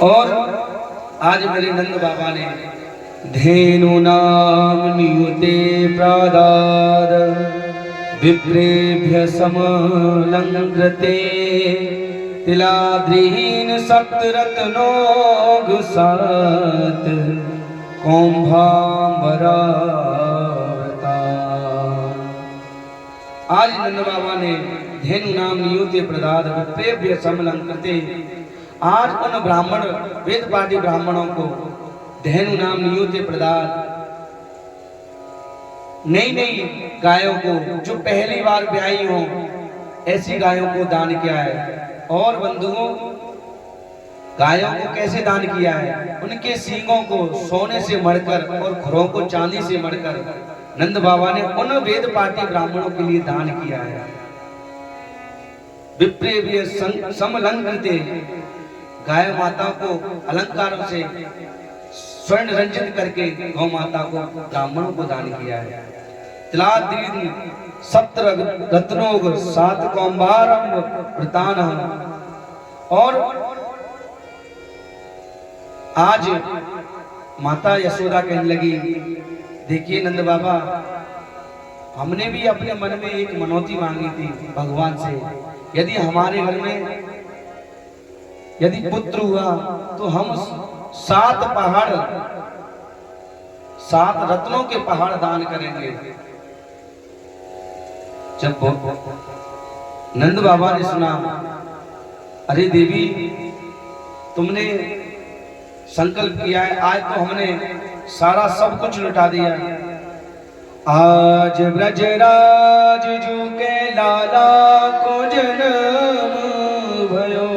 और आज मेरे नंद बाबा ने धेनु नाम नियुते प्रादाद विप्रेभ्य समलंकृते तिलाद्रीन सप्तरत्नोग सात कौंभांबरावृता। आज नंद बाबा ने धेनु नाम नियुते प्रदाद विप्रेभ्य समलंकृते, आज उन ब्राह्मण वेद पाठी ब्राह्मणों को धेनु नाम नियुते प्रदान नई नई गायों को जो पहली बार ब्याही हो ऐसी गायों को दान किया है। और बंधुओं, गायों को कैसे दान किया है? उनके सींगों को सोने से मढ़कर और खुरों को चांदी से मढ़कर नंद बाबा ने उन वेद पाठी ब्राह्मणों के लिए दान किया है। विप्रेभ्य समलंकृते, गाय माता को अलंकारों से स्वर्ण रंजित करके गौ माता को ब्राह्मणों को दान किया है। तिलाद्रीन सप्त रत्नोग सात कौंभारम वृतान। और आज माता यशोदा कहने लगी, देखिए नंद बाबा, हमने भी अपने मन में एक मनौती मांगी थी भगवान से, यदि हमारे घर में यदि पुत्र हुआ तो हम 7 पहाड़ 7 रत्नों के पहाड़ दान करेंगे। जब नंद बाबा ने सुना, अरे देवी, तुमने संकल्प किया है, आज तो हमने सारा सब कुछ लुटा दिया। आज ब्रजराज जू के लाला को जन्म भयो,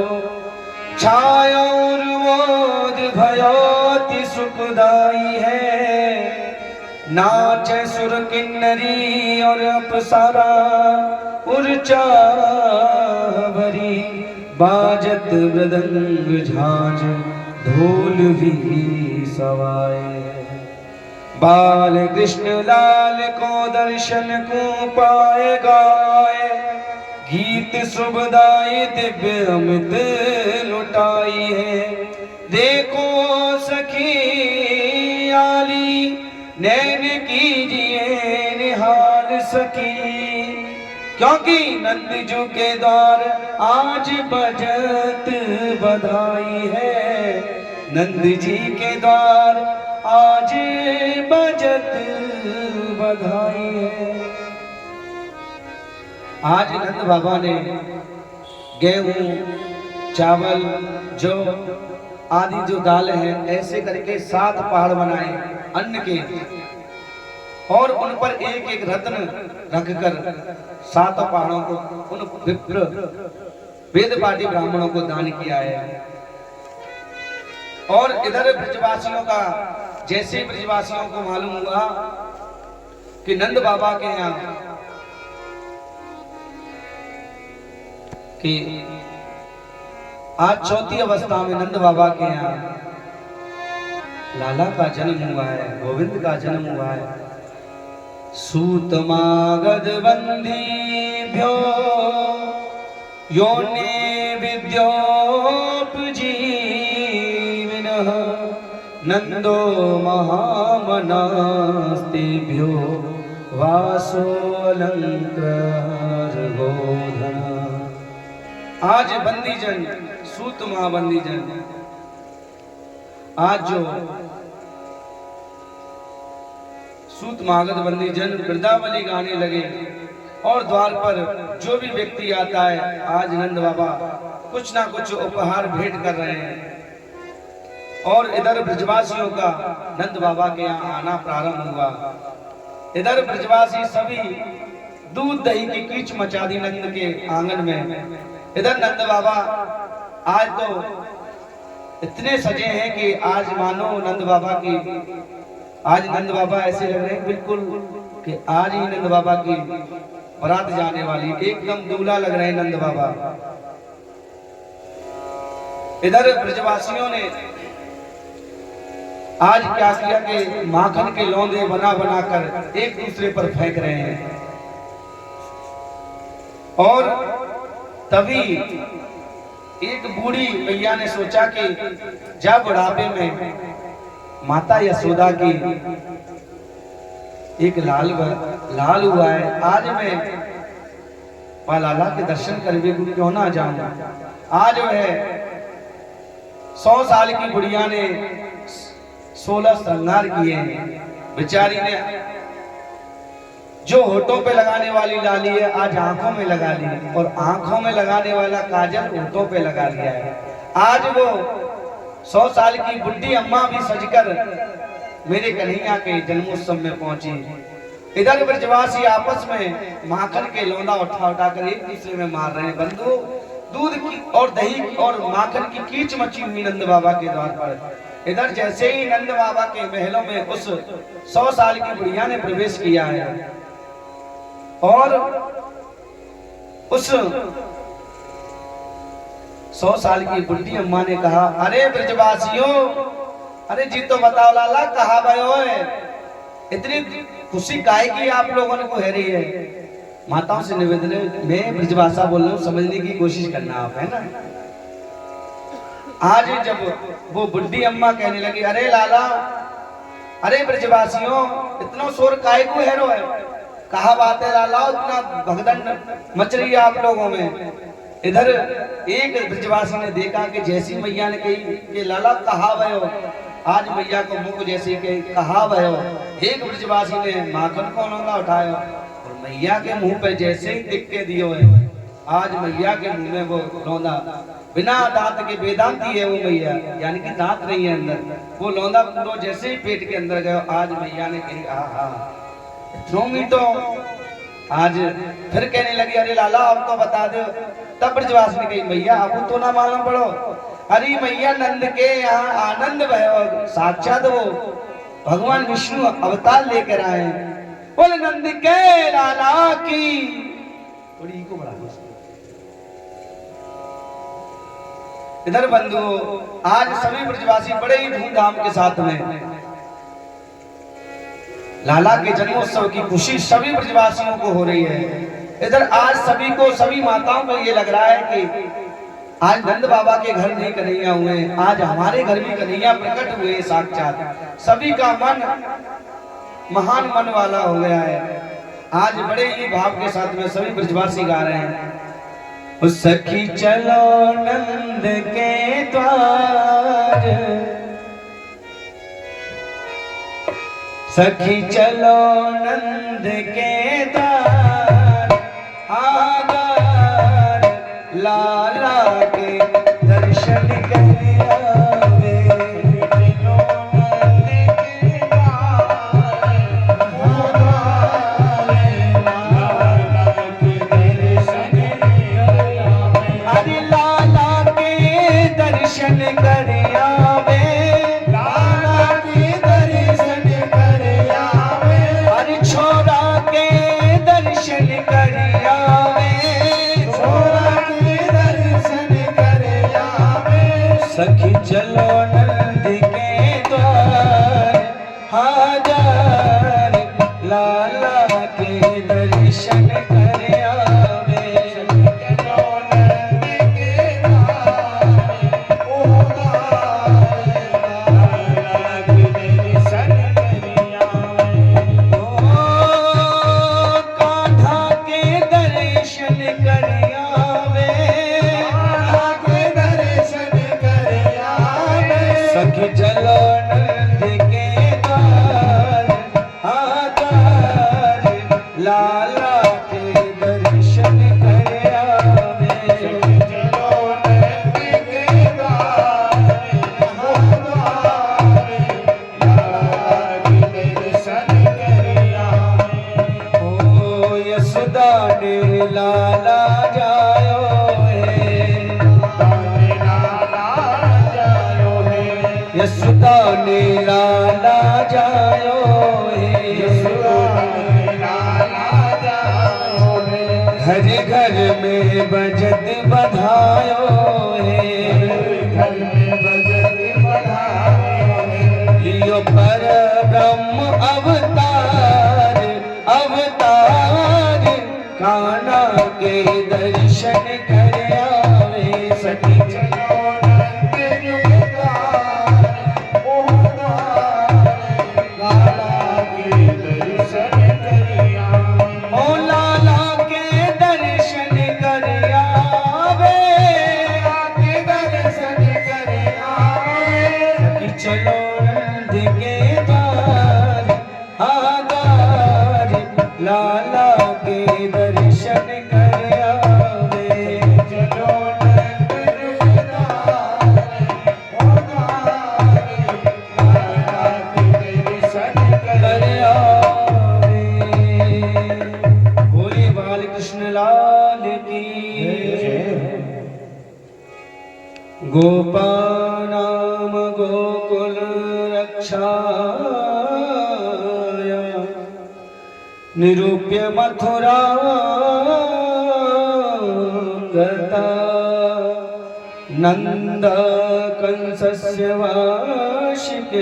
छाया उर्वोद भयोति सुखदाई है। नाचे सुर किन्नरी और अप्सरा उर्चावरी, बाजत मृदंग झांझ ढोल भी सवाए। बाल कृष्ण लाल को दर्शन को पाए गाए, गीत शुभदाई दिव्य अमित लुटाई है। देखो सखी आली नैन कीजिए निहाल सखी, क्योंकि नंद जू के द्वार आज बजत बधाई है। नंद जी के द्वार आज बजत बधाई है। आज नंद बाबा ने गेहूं, चावल, जौ आदि जो दाल है ऐसे करके 7 पहाड़ बनाए अन्न के, और उन पर एक एक रत्न रखकर 7 पहाड़ों को उन विप्र वेद पाठी ब्राह्मणों को दान किया है। और इधर ब्रजवासियों का, जैसे ब्रजवासियों को मालूम हुआ कि नंद बाबा के यहाँ कि आज 4थी अवस्था में नंद बाबा के यहाँ लाला का जन्म हुआ है, गोविंद का जन्म हुआ है। सूतमागध बंधीभ्यो योनि विद्योपजीविनः, नंदो महामनास्तेभ्यो वासोऽलंकार गोधन। आज बंदीजन, सूत महाबंदीजन, आज जो सूत मागध बंदीजन वृंदावली गाने लगे, और द्वार पर जो भी व्यक्ति आता है आज नंद बाबा कुछ ना कुछ उपहार भेंट कर रहे हैं। और इधर ब्रजवासियों का नंद बाबा के यहाँ आना प्रारंभ हुआ। इधर ब्रजवासी सभी दूध दही की कीच मचा दी नंद के आंगन में। इधर नंद बाबा आज तो इतने सजे हैं कि आज मानो नंद बाबा की, आज नंद बाबा ऐसे लग रहे हैं बिल्कुल कि आज ही नंद बाबा की बारात जाने वाली, एकदम दूल्हा लग रहे हैं नंद बाबा। इधर ब्रजवासियों ने आज क्या किया कि माखन के लौंदे बना बनाकर एक दूसरे पर फेंक रहे हैं। और तभी एक बूढ़ी भैया ने सोचा कि जब बुढ़ापे में माता यशोदा की एक लाल हुआ है, आज मैं लाला के दर्शन करने को क्यों ना जाऊं। आज वह 100 साल की बुढ़िया ने 16 श्रृंगार किए हैं। बेचारी ने जो होठों पे लगाने वाली लाली है आज आंखों में लगा ली, और आंखों में लगाने वाला काजल होठों पे लगा लिया है। आज वो 100 साल की बुढ़ी अम्मा भी सजकर मेरे कन्हैया के जन्मोत्सव में पहुंची। इधर ब्रजवासी आपस में माखन के लौंदा उठा कर एक दूसरे में मार रहे हैं। बंधु, दूध की और दही और माखन की कीच मची हुई नंद बाबा के द्वार पर। इधर जैसे ही नंद बाबा के महलों में उस 100 साल की बुढ़िया ने प्रवेश किया है और उस 100 साल की बुढ़ी अम्मा ने कहा, अरे ब्रजवासियों, अरे जी तो बताओ लाला कहाँ भयो है, इतनी खुशी काहे की आप लोगों ने को है रही है। माताओं से निवेदन है, मैं ब्रजभाषा बोल रहा हूँ, समझने की कोशिश करना आप, है ना। आज जब वो बुढ़ी अम्मा कहने लगी, अरे लाला, अरे ब्रजवासियों, इतना शोर काहे को है रो है, कहा बात है लाला, इतना भगदड़ मच रही है आप लोगों में। इधर एक ब्रजवासी ने देखा कि जैसी मैया ने कही कि लाला कहा भयो, आज मैया को मुख जैसे के कहा भयो, एक ब्रजवासी ने माखन को लौंदा उठाया और मैया के मुंह पे जैसे ही दिख के दियो है, आज मैया के मुंह में वो लौंदा बिना दांत के वेदांती है वो मैया, यानी कि दांत नहीं है अंदर, वो लौंदा पूरा जैसे ही पेट के अंदर गया। आज मैया ने कही आहा इतनो मीठो। आज फिर कहने लगी, अरे लाला अब तो बता दो। तब ब्रजवासी ने कही, मैया अब तो ना मालूम पड़ो, अरे मैया नंद के यहाँ आनंद भयो, साक्षात वो भगवान विष्णु अवतार लेकर आए। बोले नंद के लाला की, थोड़ी को बढ़ा। इधर बंधु, आज सभी ब्रजवासी बड़े ही धूमधाम के साथ में लाला के जन्मोत्सव की खुशी सभी ब्रजवासियों को हो रही है। इधर आज सभी को, सभी माताओं को ये लग रहा है कि आज नंद बाबा के घर नहीं कन्हैया हुए, आज हमारे घर भी कन्हैया प्रकट हुए साक्षात। सभी का मन महान मन वाला हो गया है। आज बड़े ही भाव के साथ में सभी ब्रजवासी गा रहे हैं, सखी चलो नंद के द्वार, सखी चलो नंद के द्वार, आगार लाला के दर्शन कर आवे। चलो नंद के द्वार, लाला के दर्शन कर आवे। अरे लाला के दर्शन कर आवे, लाला के दर्शन कर आवे। अरे छोरा के दर्शन कर आवे, छोरा के दर्शन कर आवे। सखी चलो नंद के द्वार, हाजर लाला के दर्शन कर आवे। चलो नंद के द्वार, लाला के दर्शन कर आवे। ओ कान्हा के दर्शन कर आवे, कान्हा के दर्शन कर आवे। सखी चलो नंद के द्वार, हाजर लाला के दर्शन कर आवे। चलो नंद के द्वार, लाला के दर्शन कर आवे। ओ यशोदा ने लाला जायो है, लाला जायो है। यशोदा ने लाला जायो है, यशोदा ने लाला जायो है। घर घर में बजत बधायो है, घर में बजत बधायो है। लियो पर ब्रह्म अवतार, अवतार कान्हा के दर्शन कर आवे। सखी चलो नंद के द्वार, चलो नंद के द्वार आधार लाला के दर्शन कर आवे। चलो नंद के द्वार आधार लाला के दर्शन कर आवे। बोले बाल कृष्ण लाल की गोपानाम गोकुल रक्षाय निरूप्य मथुरा गता नंद कंसस्य वार्षिकम्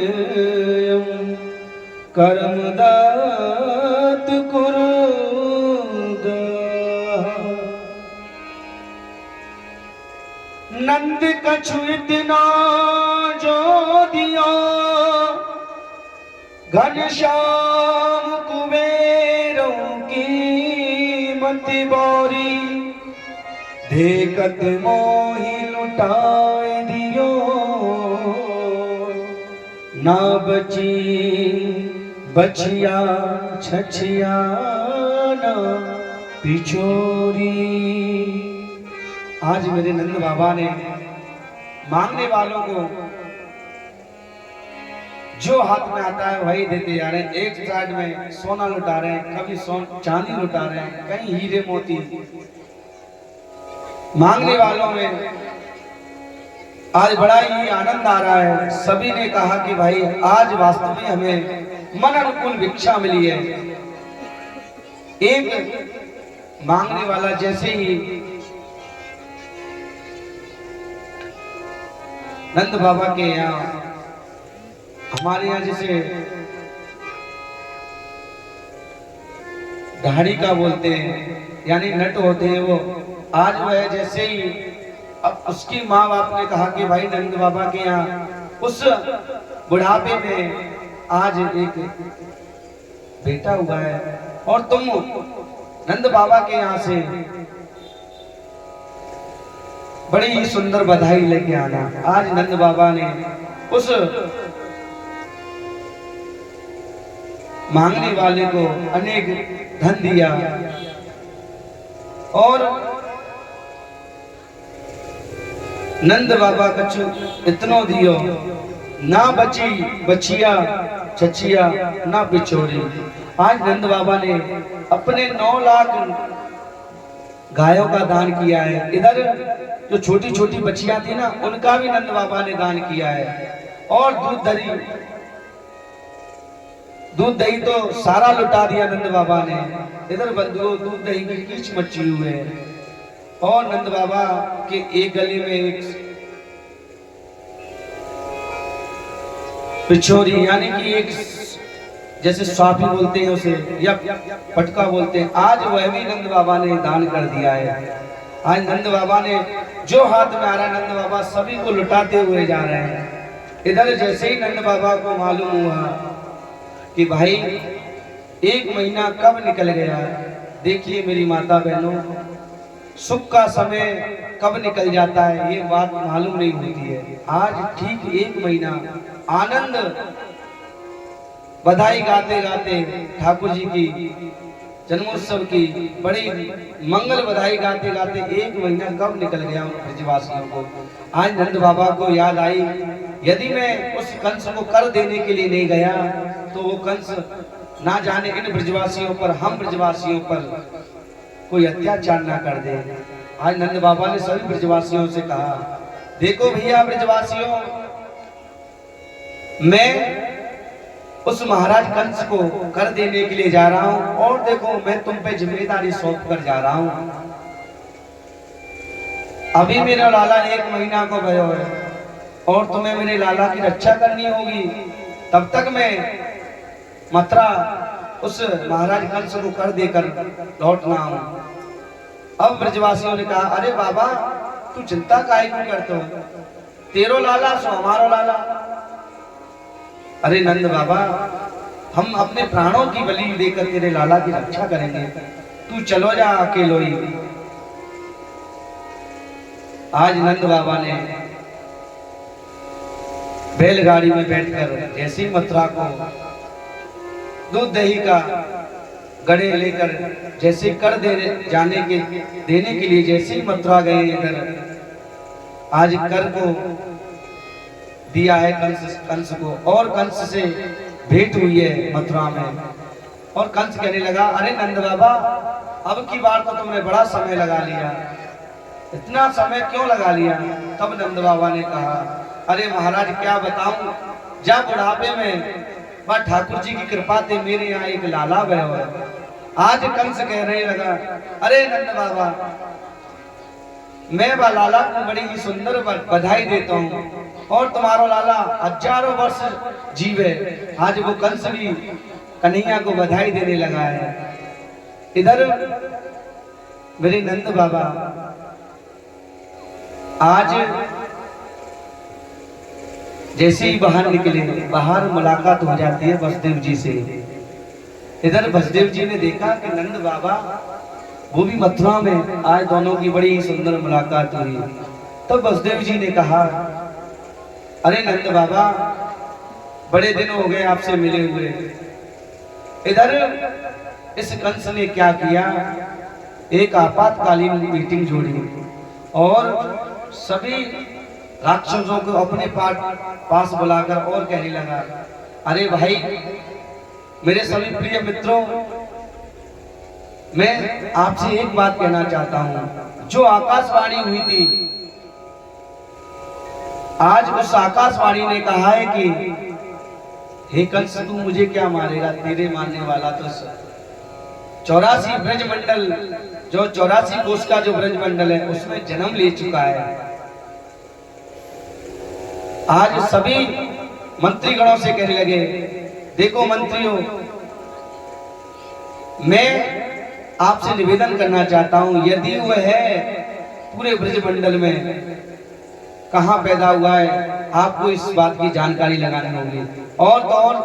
कर्मदात कुरुदा। नंद कछु इतना जो दिया घनश्याम कुबेरों की मति बोरी देखत मोहि लुटाए दियो ना बची बचिया छछिया ना पिछोरी। आज मेरे नंद बाबा ने मांगने वालों को जो हाथ में आता है वही देते जा रहे हैं। एक साइड में सोना लुटा रहे हैं, कभी चांदी लुटा रहे हैं, कहीं हीरे मोती। मांगने वालों में आज बड़ा ही आनंद आ रहा है। सभी ने कहा कि भाई आज वास्तव में हमें मन अनुकूल भिक्षा मिली है। एक मांगने वाला जैसे ही नंद बाबा के यहाँ, हमारे यहाँ जैसे ढाड़ी का बोलते हैं यानी नट होते हैं, वो आज वह जैसे ही अब उसकी माँ बाप ने कहा कि भाई नंद बाबा के यहाँ उस बुढ़ापे में आज एक बेटा हुआ है और तुम नंद बाबा के यहाँ से बड़ी ही सुंदर बधाई लेके आना। आज नंद बाबा ने उस मांगने वाले को अनेक धन दिया और नंद बाबा कछु इतनो दियो ना बची बचिया छचिया ना बिछोरी। आज नंद बाबा ने अपने 9 लाख गायों का दान किया है। इधर जो छोटी छोटी बच्चियां थी ना, उनका भी नंद बाबा ने दान किया है। और दूध दही तो सारा लुटा दिया नंद बाबा ने। इधर बंधुओं दूध दही की कीच मची हुए है। और नंद बाबा के एक गले में एक पिछोरी यानी कि एक जैसे स्वापी बोलते हैं उसे या पटका बोलते हैं, आज वह भी नंद बाबा ने दान कर दिया है। आज नंद बाबा ने जो हाथ में आ रहा है नंद बाबा सभी को लुटाते हुए जा रहे हैं। इधर जैसे ही नंद बाबा को मालूम हुआ कि भाई 1 महीना कब निकल गया। देखिए मेरी माता बहनों, सुख का समय कब निकल जाता है ये बात मालूम नहीं होती है। आज ठीक 1 महीना आनंद बधाई गाते गाते ठाकुर जी की जन्मोत्सव की बड़ी मंगल बधाई गाते गाते 1 महीना कब निकल गया उन ब्रजवासियों को। आज नंद बाबा को याद आई, यदि मैं उस कंस को कर देने के लिए नहीं गया तो वो कंस ना जाने इन ब्रजवासियों पर, हम ब्रजवासियों पर कोई अत्याचार ना कर दे। आज नंद बाबा ने सभी ब्रजवासियों से कहा, देखो भैया ब्रजवासियों, मैं उस महाराज कंस को कर देने के लिए जा रहा हूं और देखो मैं तुम पे जिम्मेदारी सौंप कर जा रहा हूं। अभी मेरा लाला 1 महीना को भयो है और तुम्हें मेरे लाला की रक्षा करनी होगी। तब तक मैं मथुरा उस महाराज कंस को कर देकर लौटना हूं। अब ब्रजवासियों ने कहा, अरे बाबा तू चिंता काहे क्यों करते हो, तेरो लाला सो हमारो लाला। अरे नंद बाबा, हम अपने प्राणों की बलि देकर तेरे लाला की रक्षा करेंगे, तू चलो जा अकेलो ही। आज नंद बाबा ने बैलगाड़ी में बैठकर जैसे ही मथुरा को दूध दही का गड़े लेकर जैसे कर देने के लिए जैसे ही मथुरा गए इधर, आज कर को दिया है कंस को, और कंस से भेंट हुई है मथुरा में। और कंस कहने लगा, अरे नंद बाबा, अब की बार तो तुमने बड़ा समय लगा लिया, इतना समय क्यों लगा लिया? तब नंद बाबा ने कहा, अरे महाराज क्या बताऊं, जब बुढ़ापे में वह ठाकुर जी की कृपा से मेरे यहाँ एक लाला बह हुआ। आज कंस कहने लगा, अरे नंद बाबा, मैं वह लाला को बड़ी ही सुंदर बधाई देता हूँ, और तुम्हारा लाला हजारों वर्ष जीवे। आज वो कंस भी कन्हैया को बधाई देने लगा है। इधर मेरे नंद बाबा, आज जैसे ही बाहर निकले, बाहर मुलाकात हो जाती है वसुदेव जी से। इधर वसुदेव जी ने देखा कि नंद बाबा वो भी मथुरा में, आज दोनों की बड़ी ही सुंदर मुलाकात हुई। तब वसुदेव जी ने कहा, अरे नंद बाबा, बड़े दिन हो गए आपसे मिले हुए। इधर इस कंस ने क्या किया, एक आपातकालीन मीटिंग जोड़ी और सभी राक्षसों को अपने पास बुलाकर और कहने लगा, अरे भाई, मेरे सभी प्रिय मित्रों, मैं आपसे एक बात कहना चाहता हूं। जो आकाशवाणी हुई थी, आज उस आकाशवाणी ने कहा है कि हे कंस, तू मुझे क्या मारेगा, तेरे मारने वाला तो 84 ब्रजमंडल, जो 84 कोष का जो ब्रजमंडल है, उसमें जन्म ले चुका है। आज सभी मंत्रीगणों से कहने लगे, देखो मंत्रियों, मैं आपसे निवेदन करना चाहता हूं, यदि वह है पूरे ब्रजमंडल में कहां पैदा हुआ है, आपको इस बात की जानकारी लगानी होगी। और तो और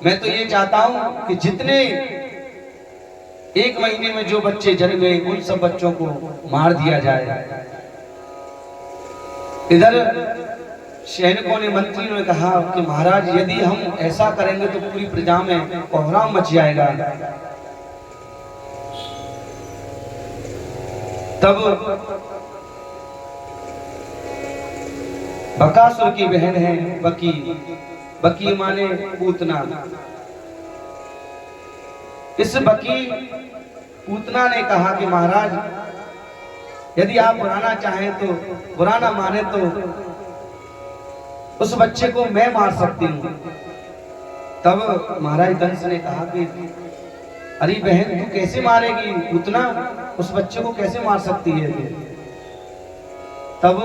मैं तो ये चाहता हूं कि जितने एक महीने में जो बच्चे जन्मे, उन सब बच्चों को मार दिया जाए। इधर सैनिकों ने, मंत्रियों ने कहा कि महाराज, यदि हम ऐसा करेंगे तो पूरी प्रजा में कोहराम मच जाएगा। तब बकासुर की बहन है बकी, बकी माने पूतना। इस बकी पूतना ने कहा कि महाराज, यदि आप बुराना चाहें तो, बुराना माने तो उस बच्चे को मैं मार सकती हूँ। तब महाराज कंस ने कहा कि अरे बहन, तू कैसे मारेगी, पूतना उस बच्चे को कैसे मार सकती है? तब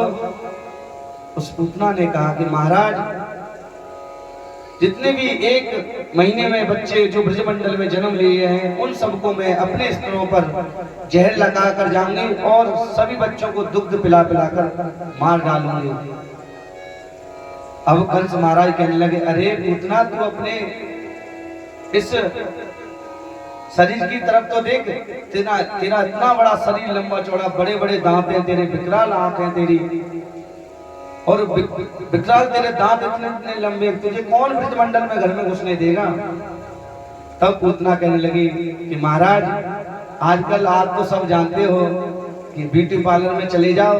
उस पूतना ने कहा कि महाराज, जितने भी एक महीने में बच्चे जो ब्रजमंडल में जन्म लिए हैं, उन सबको मैं अपने स्तरों पर जहर लगा कर जाऊंगी और सभी बच्चों को दुग्ध पिला पिलाकर मार डालूंगी। अब कंस महाराज कहने लगे, अरे पूतना, तू अपने इस शरीर की तरफ तो देख, तेरा इतना बड़ा शरीर, लंबा चौड़ा, बड़े बड़े दांत हैं तेरे, विकराल आंख है तेरी, और विकराल तेरे दांत इतने इतने लंबे, तुझे कौन ब्रजमंडल में घर में घुसने देगा? तब पूतना कहने लगी कि महाराज, आजकल आप तो सब जानते हो कि ब्यूटी पार्लर में चले जाओ,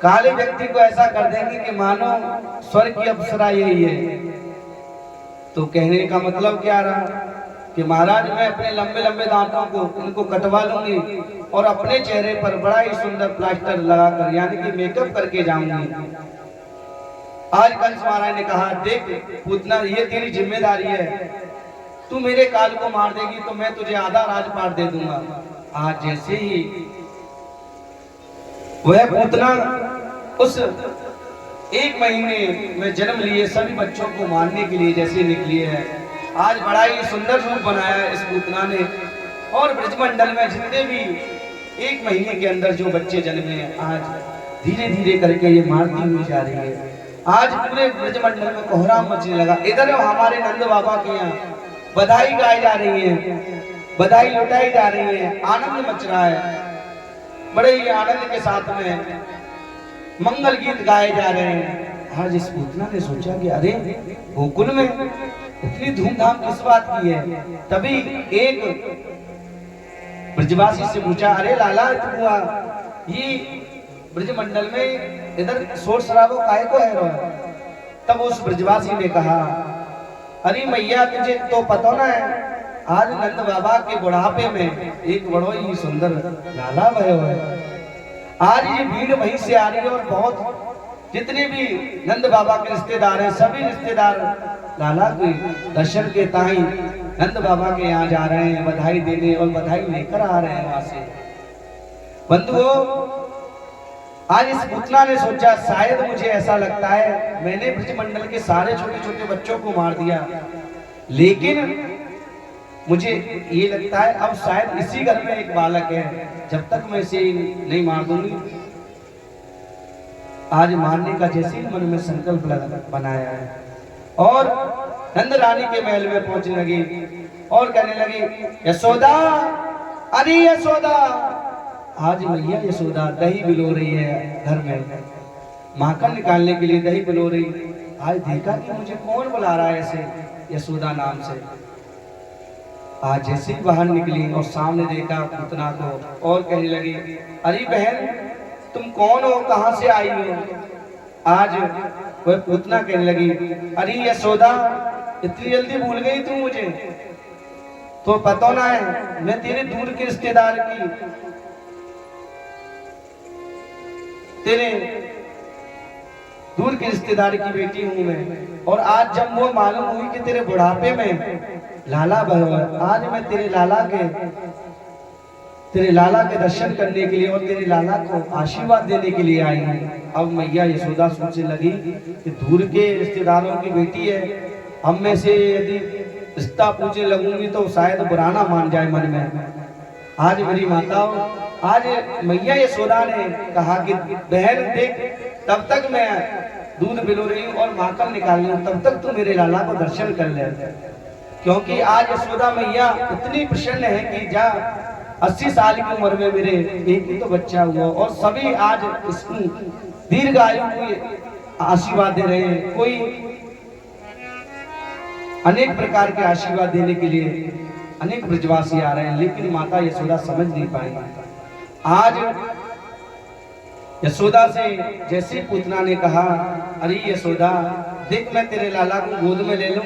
काले व्यक्ति को ऐसा कर देंगे कि मानो स्वर्ग की अप्सरा यही है। तो कहने का मतलब क्या रहा कि महाराज, मैं अपने लंबे लंबे दांतों को उनको कटवा लूंगी और अपने चेहरे पर बड़ा ही सुंदर प्लास्टर लगाकर, यानी कि मेकअप करके जाऊंगी। आज कंस महाराज ने कहा, देख पूतना, ये तेरी जिम्मेदारी है, तू मेरे काल को मार देगी तो मैं तुझे आधा राजपाट दे दूंगा। आज जैसे ही वह पूतना उस एक महीने में जन्म लिए सभी बच्चों को मारने के लिए जैसे निकली है, आज बड़ा ही सुंदर रूप बनाया इस पूतना ने, और ब्रजमंडल में जितने भी एक महीने के अंदर जो बच्चे जन्मे हैं, आज धीरे धीरे करके ये मारती हुई जा रही है। आज पूरे ब्रजमंडल में कोहराम मचने लगा। इधर हमारे नंद बाबा के यहाँ बधाई गाई जा रही है, बधाई लुटाई जा रही है, आनंद मच रहा है, बड़े ही आनंद के साथ में मंगल गीत गाए जा रहे हैं, आज इस पूतना ने सोचा कि अरे गोकुल में इतनी धूमधाम किस बात की है। तभी एक ब्रजवासी से पूछा, अरे लाला तुम ये ब्रजमंडल में इधर शोर शराबो काहे को है? तब उस ब्रजवासी ने कहा, अरे मैया तुझे तो पता ना है, आज नंद बाबा के बुढ़ापे में एक बड़ो ही सुंदर लाला भयो है। आज ये भीड़ वहीं से आ रही है और बहुत जितने भी नंद बाबा के रिश्तेदार हैं, सभी रिश्तेदार लाला के दर्शन के ताई नंद बाबा के यहाँ जा रहे हैं, बधाई देने और बधाई लेकर आ रहे हैं वहां से। बंधुओं, आज इस पुतना ने सोचा शायद मुझे ऐसा लगता है मैंने ब्रजमंडल के सारे छोटे छोटे बच्चों को मार दिया, लेकिन मुझे ये लगता है अब शायद इसी घर में एक बालक है, जब तक मैं इसे नहीं मार दूंगी। आज मारने का जैसे ही मन में संकल्प बनाया है और नंद रानी के महल में पहुंचने लगी और कहने लगी, यशोदा, अरे यशोदा, आज मैया यशोदा दही बिलो रही है घर में, माखन निकालने के लिए दही बिलो रही। आज देखा कि मुझे कौन बुला रहा है ऐसे यशोदा नाम से। आज जैसे ही बाहर निकली और सामने देखा पूतना को और कहने लगी, अरे बहन तुम कौन हो, कहां से आई हो? आज वह पूतना कहने लगी, अरे यशोदा इतनी जल्दी भूल गई तू मुझे? तो पता ना है मैं तेरे दूर के रिश्तेदार की, तेरे दूर के रिश्तेदार की बेटी हूं मैं। और आज जब वो मालूम हुई कि तेरे बुढ़ापे में लाला भयो, आज मैं तेरे लाला के दर्शन करने के लिए और तेरे लाला को आशीर्वाद देने के लिए आई हूँ। अब मैया यशोदा सोचने लगी कि दूर के रिश्तेदारों की बेटी है, अब मैं से यदि रिश्ता पूछने लगूंगी तो शायद बुरा ना मान जाए मन में। आज मेरी माताओं, आज मैया यशोदा ने कहा कि बहन देख, तब तक मैं दूध बिलो रही हूँ और माखन निकाल रही हूँ, तब तक तू मेरे लाला को दर्शन कर ले, क्योंकि आज यशोदा मैया इतनी प्रसन्न है कि जा 80 साल की उम्र में मेरे एक ही तो बच्चा हुआ और सभी आज इसको दीर्घायु की आशीर्वाद दे रहे हैं। कोई अनेक प्रकार के आशीर्वाद देने के लिए अनेक ब्रजवासी आ रहे हैं, लेकिन माता यशोदा समझ नहीं पाई। आज यशोदा से जैसे पूतना ने कहा, अरे यशोदा देख, मैं तेरे लाला को गोद में ले लूं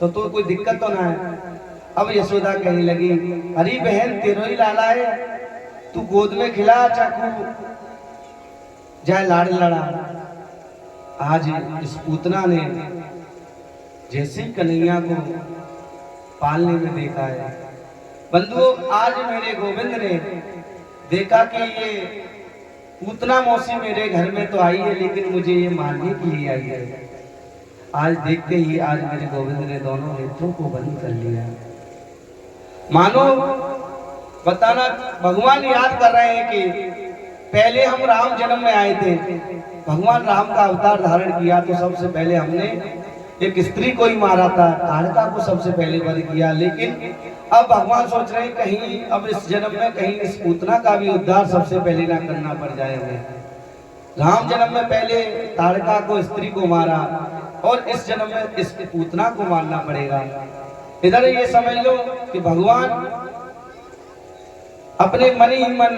तो कोई दिक्कत तो ना है। अब यशोदा कहने लगी, अरे बहन तेरो ही लाला है, तू गोद में खिला चाकू जाए लाड़ लड़ा। आज इस पूतना ने जैसे कन्हैया को पालने में देखा है, बंधुओं, आज मेरे गोविंद ने देखा कि ये पूतना मौसी मेरे घर में तो आई है, लेकिन मुझे ये मारने के लिए आई है। आज देखते ही आज मेरे गोविंद ने दोनों नेत्रों को बंद कर लिया। मानो बताना भगवान याद कर रहे हैं कि पहले हम राम जन्म में आए थे, भगवान राम का अवतार धारण किया तो सबसे पहले हमने एक स्त्री को ही मारा था, ताड़का को सबसे पहले वध किया। लेकिन अब भगवान सोच रहे हैं कहीं अब इस जन्म में कहीं इस पूतना का भी उद्धार सबसे पहले ना करना पड़ जाए हमें। राम जन्म में पहले ताड़का को स्त्री को मारा और इस जन्म में इस पूतना को मारना पड़ेगा। इधर ये समझ लो कि भगवान अपने मन ही मन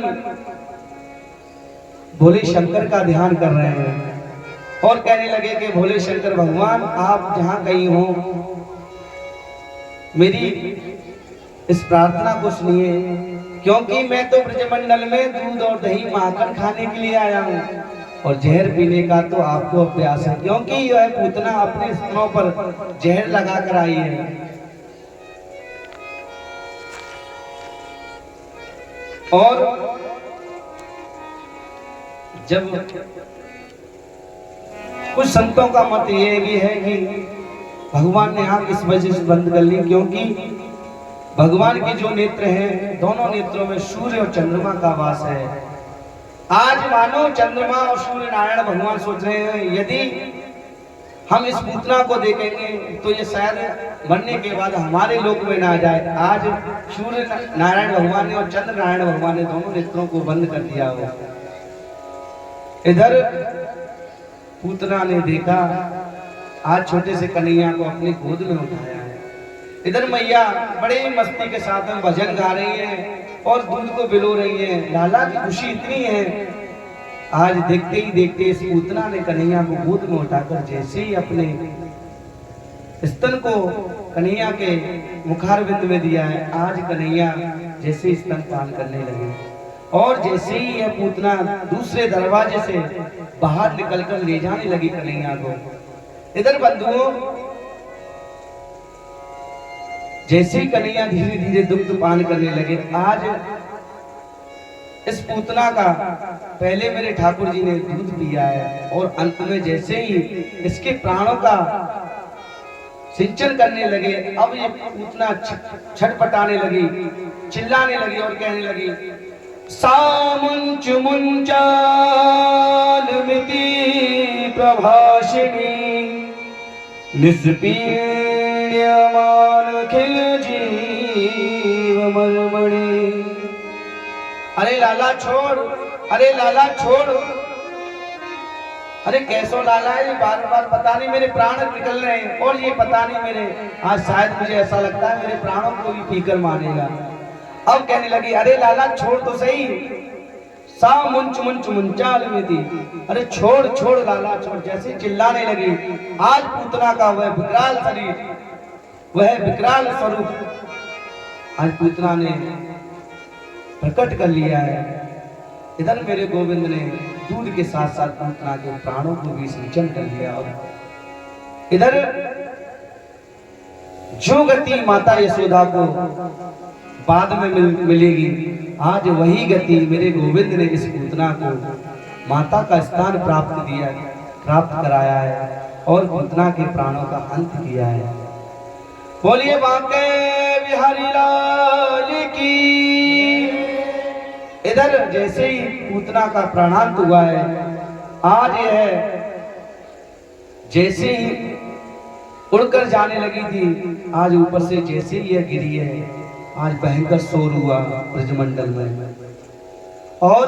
भोले शंकर का ध्यान कर रहे हैं और कहने लगे कि भोले शंकर भगवान आप जहां कहीं हो, मेरी इस प्रार्थना को सुनिए, क्योंकि मैं तो ब्रजमंडल में दूध और दही माखन खाने के लिए आया हूँ और जहर पीने का तो आपको अभ्यास है, क्योंकि यह पूतना अपने स्तनों पर जहर लगा कर आई है। और जब कुछ संतों का मत ये भी है कि भगवान ने आंख इस वजह से बंद कर ली क्योंकि भगवान के जो नेत्र हैं, दोनों नेत्रों में सूर्य और चंद्रमा का वास है। आज मानो चंद्रमा और सूर्य नारायण भगवान सोच रहे हैं यदि हम इस पूतना को देखेंगे तो ये शायद मरने के बाद हमारे लोक में ना जाए। आज सूर्य नारायण भगवान ने और चंद्र नारायण भगवान ने दोनों नेत्रों को बंद कर दिया हो। इधर पूतना ने देखा आज छोटे से कन्हैया को अपनी गोद में उठाया है। इधर मैया बड़े मस्ती के साथ में भजन गा रही हैं और दूध को बिलो रही हैं। लाला की खुशी इतनी है, आज देखते ही देखते इस पूतना ने कन्हैया को गोद में उठाकर जैसे ही अपने स्तन को कन्हैया के मुखारविंद में दिया है, आज कन्हैया जैसे ही स्तन पान करने लगे और जैसे ही यह पूतना दूसरे दरवाजे से बाहर निकलकर ले जाने लगी कन्हैया को। इधर बंधुओं, जैसे ही कन्हैया धीरे धीरे दुग्ध पान करने लगे, आज इस पूतना का पहले मेरे ठाकुर जी ने दूध पिया है और अंत में जैसे ही इसके प्राणों का सिंचन करने लगे, अब ये पूतना छटपटाने लगी, चिल्लाने लगी और कहने लगी, सामुंच मुंचाल मिति प्रभाषिणी निष्पीड्यमान खिल जीव मर्मणि। अरे लाला छोड़, अरे लाला छोड़, अरे कैसो लाला है, बार बार पता नहीं मेरे प्राण निकल रहे हैं और ये पता नहीं मेरे, आज शायद मुझे ऐसा लगता है मेरे प्राणों को भी पीकर मारेगा। अब कहने लगी, अरे लाला छोड़ तो सही, सा मुंच मुंच मुंचाल में थी, अरे छोड़ छोड़ लाला छोड़। जैसे चिल्लाने लगी, आज पूतना का वह विकराल शरीर, वह विकराल स्वरूप आज पूतना ने प्रकट कर लिया है। इधर मेरे गोविंद ने दूध के साथ साथ पूतना के प्राणों को भी सिंचन कर लिया और इधर जो गति माता यशोदा को बाद में मिलेगी, आज वही गति मेरे गोविंद ने इस पूतना को माता का स्थान प्राप्त कराया है और पूतना के प्राणों का अंत किया है। बोलिए बांके बिहारी लाल की। इधर जैसे ही पूतना का प्राणांत हुआ है, आज यह जैसे ही उड़कर जाने लगी थी, आज ऊपर से जैसे ही यह गिरी है, आज भयंकर शोर हुआ ब्रजमंडल में और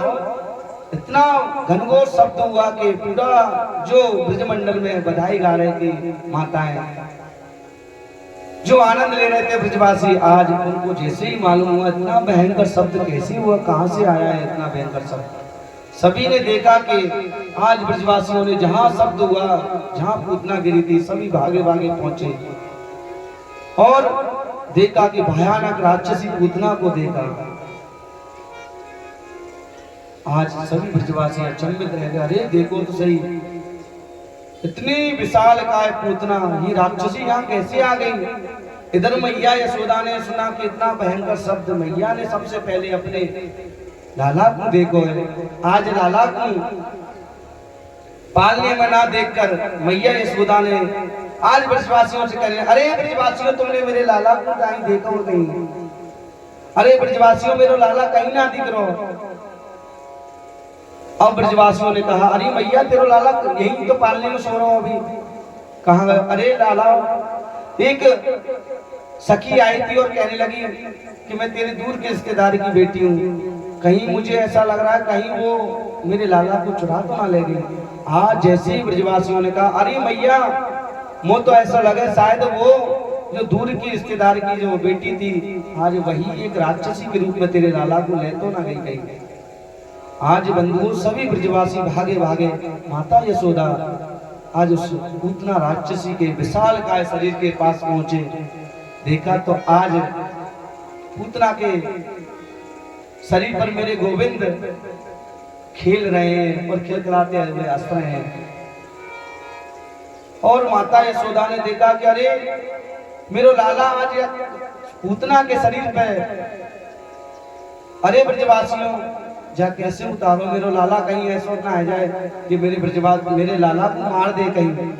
इतना घनघोर शब्द हुआ कि पूरा जो ब्रजमंडल में बधाई गा रहे थे माताएं, जो आनंद ले रहे थे ब्रजवासी, आज उनको जैसे ही मालूम हुआ इतना भयंकर शब्द कैसे हुआ, कहां से आया है इतना भयंकर शब्द। सभी ने देखा कि आज ब्रजवासियों ने जहां शब्द हुआ, जहां पूतना गिरी थी, सभी भागे भागे पहुंचे और देखा कि भयानक राक्षसी पूतना को देखा। आज सभी ब्रजवासी अचंभित रह गए, अरे देखो तो सही, इतनी विशाल काय पूतना, ये राक्षसी यहाँ कैसे आ गई। इधर मैया यशोदा ने सुना कि इतना भयंकर शब्द, मैया ने सबसे पहले अपने लाला को देखो है। आज लाला को पालने में ना देखकर मैया यशोदा ने आज ब्रजवासियों से कह, अरे ब्रजवासियों तुमने मेरे लाला को कहीं देखा और कहीं, अरे ब्रजवासियों मेरे लाला कहीं ना दिख रहा। अब ब्रजवासियों ने कहा, अरे मैया तेरे लाला यही तो पालने में सो रहा हूं अभी, कहाँ गए। अरे लाला, एक सखी आई थी और कहने लगी कि मैं तेरे दूर के रिश्तेदार की बेटी हूँ, कहीं मुझे ऐसा लग रहा है कहीं वो मेरे लाला को चुरा तो ना ले गई। आज जैसे ही ब्रजवासियों ने कहा, अरे मैया मुझे तो ऐसा लगे शायद वो जो दूर की रिश्तेदार की जो बेटी थी, आज वही एक राक्षसी के रूप में तेरे लाला को ले तो ना गई कहीं। आज बंधुओं सभी ब्रजवासी भागे भागे माता यशोदा आज उस पूतना राक्षसी के विशाल काय शरीर के पास पहुंचे। देखा तो आज पूतना के शरीर पर मेरे गोविंद खेल रहे हैं और खिलखिलाते हुए हंस रहे हैं। और माता यशोदा ने देखा कि अरे मेरो लाला आज पूतना के शरीर पे, अरे ब्रजवासियों जा कैसे उतारो मेरो लाला, कहीं ऐसा ना आ जाए कि मेरे ब्रजवास मेरे लाला को मार दे कहीं।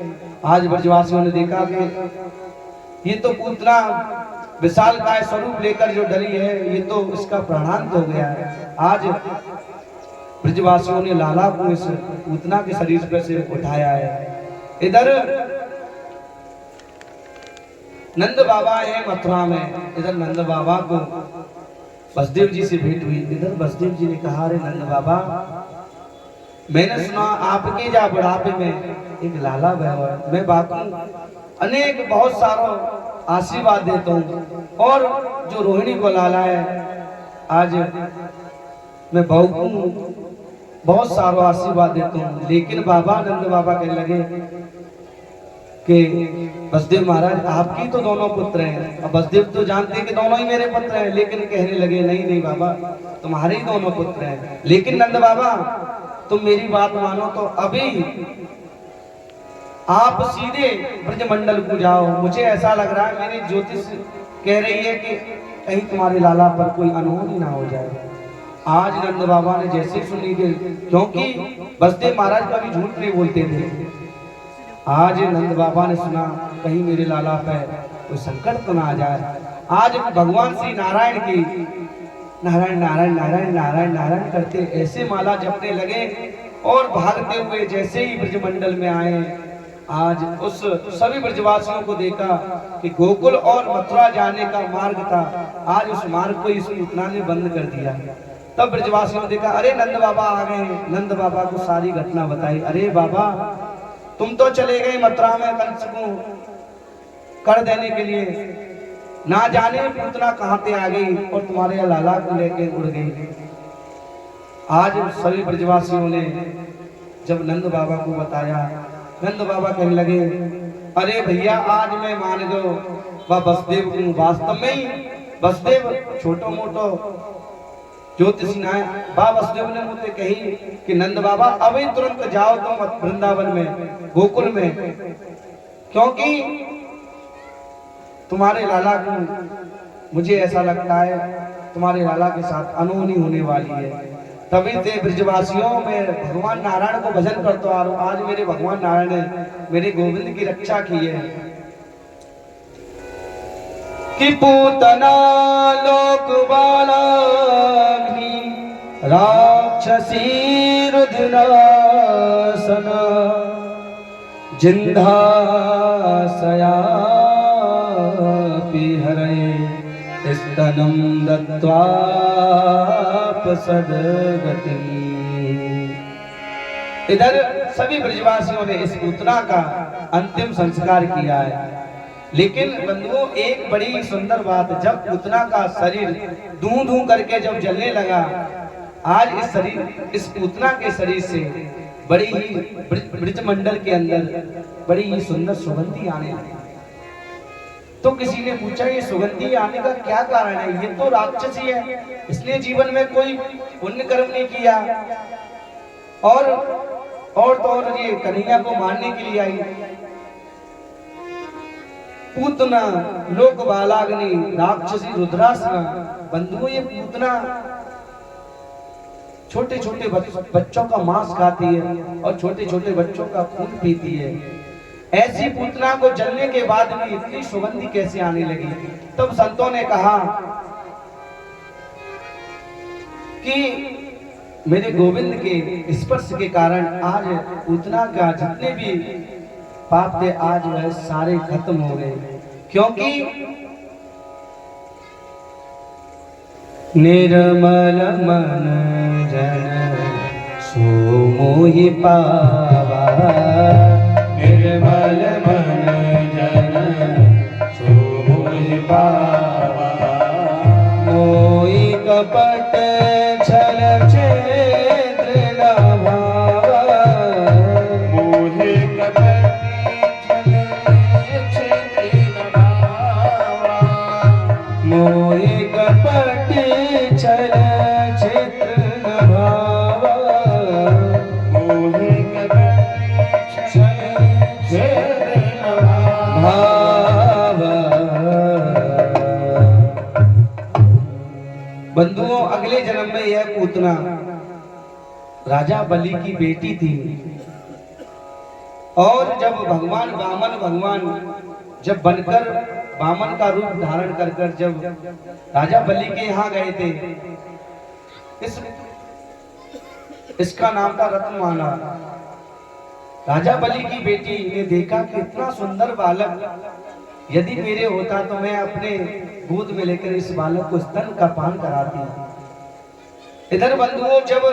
आज ब्रजवासियों ने देखा कि ये तो पूतना विशाल काय स्वरूप लेकर जो डरी है, ये तो इसका प्राणांत हो गया है। आज ब्रजवासियों ने लाला को इस पूतना के शरीर पर से उठाया है। इधर नंद बाबा है मथुरा में, इधर नंद बाबा को बसदेव जी से भेंट हुई। इधर बसदेव जी ने कहा, अरे नंद बाबा, मैंने सुना आपके जा बुढ़ापे में एक लाला बहवा, मैं बापू अनेक बहुत सारा आशीर्वाद देता हूँ, और जो रोहिणी को लाला है आज मैं बहू को बहुत सारा आशीर्वाद देता हूँ। लेकिन बाबा नंद बाबा कहने लगे कि बसदेव महाराज आपकी तो दोनों पुत्र हैं, अब बसदेव तो जानते हैं कि दोनों ही मेरे पुत्र हैं, लेकिन कहने लगे नहीं नहीं बाबा तुम्हारे ही दोनों पुत्र हैं। लेकिन नंद बाबा तुम मेरी बात मानो तो अभी आप सीधे ब्रजमंडल को जाओ। मुझे ऐसा लग रहा है मेरी ज्योतिष कह रही है कि कहीं तुम्हारे लाला पर कोई अनहोनी ना हो जाए। आज नंद बाबा ने जैसे सुनी कि क्योंकि बसदेव महाराज कभी झूठ नहीं बोलते थे, आज नंद बाबा ने सुना कहीं मेरे लाला पर कोई संकट तो ना आ जाए। आज भगवान श्री नारायण की नारायण नारायण नारायण नारायण नारायण करते ऐसे माला जपने लगे और भागते हुए जैसे ही ब्रजमंडल में आए, आज उस सभी ब्रजवासियों को देखा कि गोकुल और मथुरा जाने का मार्ग था, आज उस मार्ग को इस पूतना ने बंद कर दिया। तब ब्रजवासियों ने देखा अरे नंद बाबा आ गए। नंद बाबा को सारी घटना बताई। अरे बाबा तुम तो चले गए मथुरा में कंस को कर देने के लिए, ना जाने पूतना कहां पे आ गई और तुम्हारे लाला को लेके उड़ गई। आज सभी ब्रजवासियों ने जब नंद बाबा को बताया, नंद बाबा कहने लगे अरे भैया आज मैं मान गयो वह बसदेव को, वास्तव में ही बसदेव छोटो मोटो ज्योतिषी ना बा वसुदेव ने मुझे कही कि नंद बाबा अभी तुरंत जाओ तुम वृंदावन में गोकुल में, क्योंकि तुम्हारे लाला को मुझे ऐसा लगता है तुम्हारे लाला के साथ अनहोनी होने वाली है। तभी से ब्रजवासियों में भगवान नारायण को भजन करता आ रहा हूं। आज मेरे भगवान नारायण ने मेरे गोविंद की रक्षा की है कि पूतना लोक बालाग्नि राक्षसी रुधिरासन जिंधासया हरे स्तनम दत्त्वा सदगति। इधर सभी ब्रजवासियों ने इस पूतना का अंतिम संस्कार किया है। लेकिन बंधुओं एक बड़ी सुंदर बात, जब पूतना का शरीर धू धू करके जब जलने लगा, आज इस पूतना के शरीर से बड़ी ही ब्रजमंडल के अंदर बड़ी ही सुंदर सुगंधी आने लगी। तो किसी ने पूछा ये सुगंधी आने का क्या कारण है? ये तो राक्षसी है, इसलिए जीवन में कोई पुण्य कर्म नहीं किया और तो और ये कन्हैया को मारने के लिए आई। पूतना लोक बालाग्नि राक्षसी रुद्रासना। बंधुओं ये पूतना छोटे छोटे बच्चों का मांस खाती है और छोटे छोटे बच्चों का खून पीती है। ऐसी पूतना को जलने के बाद भी इतनी सुगंधी कैसे आने लगी? तब संतों ने कहा कि मेरे गोविंद के स्पर्श के कारण आज पूतना का जितने भी पाप थे आज वह सारे खत्म हो गए, क्योंकि निर्मल मन जन सो मोहि पावा। निर्मल मन जन सो मोहि पावा। मोहि कपट छल छेद्र न भावा। मोहि कपट मोहि कपट छल छेद्र न भावा। मोहि कपट छल छेद्र न भावा। बंधुओं अगले जन्म में यह पूतना राजा बलि की बेटी थी, और जब भगवान जब बनकर वामन का रूप धारण कर जब राजा बलि के यहाँ गए थे, इसका नाम था रत्नमाला। राजा बलि की बेटी ने देखा कि इतना सुंदर बालक यदि मेरे होता तो मैं अपने गोद में लेकर इस बालक को स्तन का पान कराती। इधर बंधुओं जब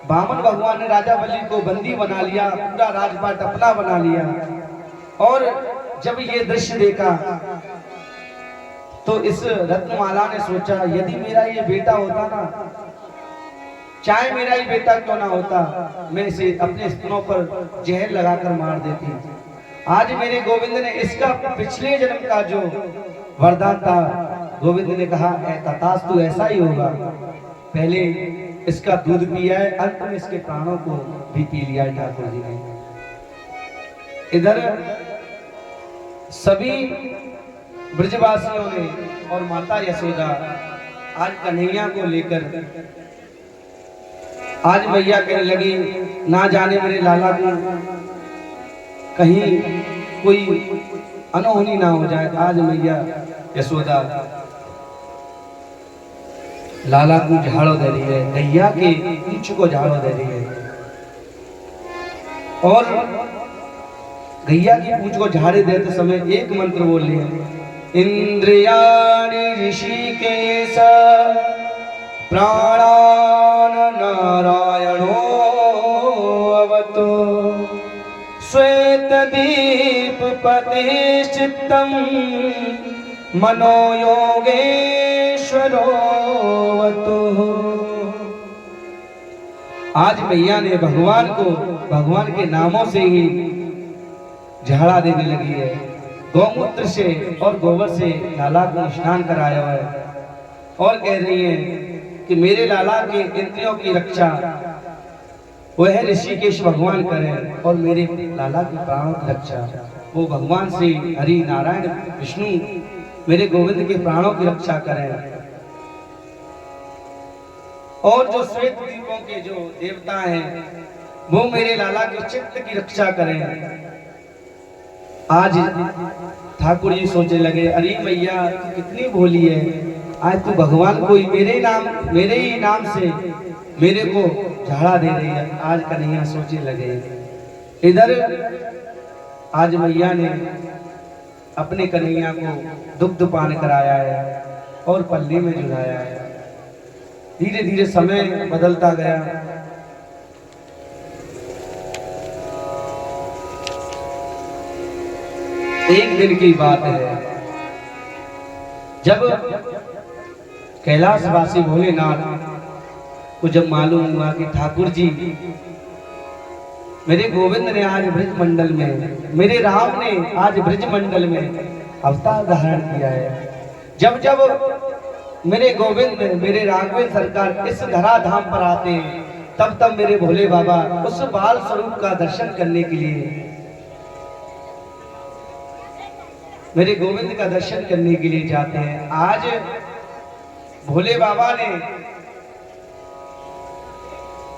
वामन भगवान ने राजा बलि को बंदी बना लिया, पूरा राजपाट अपना बना लिया। और जब ये दृश्य देखा तो इस रत्नमाला ने सोचा, यदि मेरा ये बेटा होता ना, चाहे मेरा ही बेटा क्यों ना होता, मैं इसे अपने स्तनों पर जहर लगाकर मार देती। आज मेरे गोविंद ने इसका पिछले जन्म का जो वरदान था, गोविंद ने कहा तथास्तु ऐसा ही होगा। पहले इसका दूध पिया है, अंत में इसके प्राणों को भी पी लिया है ठाकुर जी ने। इधर सभी ब्रजवासियों ने और माता यशोदा आज कन्हैया को लेकर आज मैया कहने लगी, ना जाने मेरे लाला को कहीं कोई अनहोनी ना हो जाए। आज मैया यशोदा लाला को झाड़ो दे रही है, गैया के पूंछ को झाड़ो दे रही है और गैया की पूंछ को झाड़े देते समय एक मंत्र बोल रही है, इंद्रियाणि ऋषिकेश प्राणान नारायणो अवतो श्वेत दीप प्रतिष्ठितम मनो योगेश्वरो अवतो। आज मैया ने भगवान को भगवान के नामों से ही झाड़ा देने लगी है। गौमूत्र से और गोबर से लाला को स्नान कराया है और कह रही है कि मेरे लाला के इंद्रियों की रक्षा वह ऋषिकेश भगवान करें और मेरे लाला की प्राणों की रक्षा वो भगवान श्री हरि नारायण विष्णु मेरे गोविंद के प्राणों की रक्षा करें। और जो श्वेत द्वीपों के जो देवता हैं वो मेरे लाला के चित्त की रक्षा करें। आज ठाकुर जी सोचने लगे, अरे मैया कितनी भोली है, आज तू भगवान को ही मेरे ही नाम से मेरे को झाड़ा दे रही है। आज कन्हैया सोचने लगे। इधर आज मैया ने अपने कन्हैया को दुग्ध पान कराया है और पल्ली में झुलाया है। धीरे धीरे समय बदलता गया। एक दिन की बात है, जब कैलाशवासी भोलेनाथ को जब मालूम हुआ कि ठाकुर जी मेरे गोविंद ने आज ब्रज मंडल में, मेरे राम ने आज ब्रज मंडल में अवतार धारण किया है, जब जब मेरे गोविंद मेरे राघवेंद्र सरकार इस धराधाम पर आते हैं, तब तब मेरे भोले बाबा उस बाल स्वरूप का दर्शन करने के लिए, मेरे गोविंद का दर्शन करने के लिए जाते हैं। आज भोले बाबा ने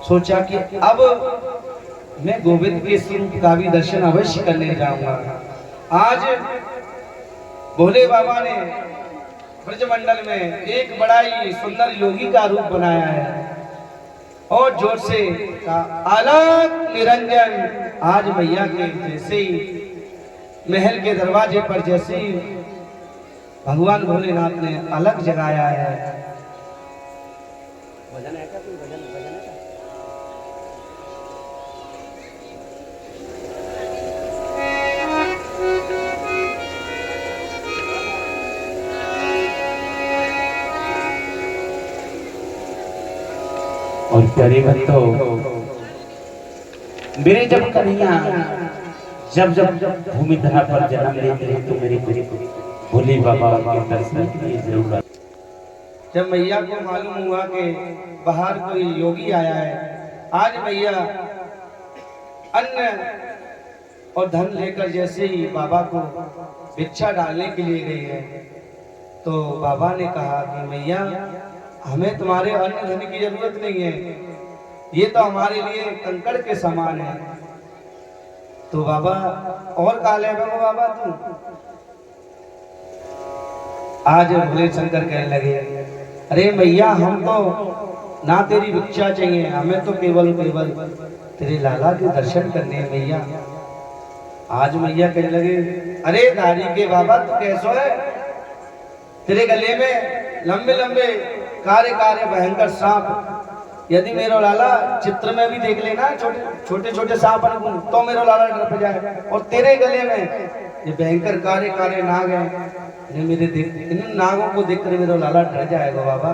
सोचा कि अब मैं गोविंद के स्वरूप का भी दर्शन अवश्य करने जाऊंगा। आज भोले बाबा ने ब्रजमंडल में एक बड़ा ही सुंदर योगी का रूप बनाया है और जोर से कहा, अलग निरंजन। आज मैया के जैसे ही महल के दरवाजे पर जैसे ही भगवान भोलेनाथ ने अलग जगाया है। भजन है क्या? कोई भजन है क्या? और प्यारे भक्तों, मेरे जब कन्हैया जब भूमि धरा पर जन्म लेते हैं तो मेरे भोले बाबा के दर्शन के लिए जरूर। जब मैया को मालूम हुआ कि बाहर कोई योगी आया है, आज मैया अन्न और धन लेकर जैसे ही बाबा को भिक्षा डालने के लिए गई है, तो बाबा ने कहा कि मैया हमें तुम्हारे अन्न धन की जरूरत नहीं है, ये तो हमारे लिए कंकड़ के समान है। तो बाबा और कहा ले बाबा तू। आज भोले शंकर कहने लगे, अरे मैया हम तो ना तेरी भिक्षा चाहिए, हमें तो केवल तेरे लाला के दर्शन करने हैं मैया। आज मैया कहने लगे, अरे दाढ़ी के बाबा तू कैसो है, तेरे गले में लंबे लंबे कारे कारे भयंकर सांप यदि मेरो लाला चित्र में भी देख लेना छोटे छोटे सांप तो मेरो लाला डर पे जाए। और तेरे गले में ये भयंकर कारे कारे नाग हैं, इन नागों को देखकर मेरो लाला डर जाएगा बाबा।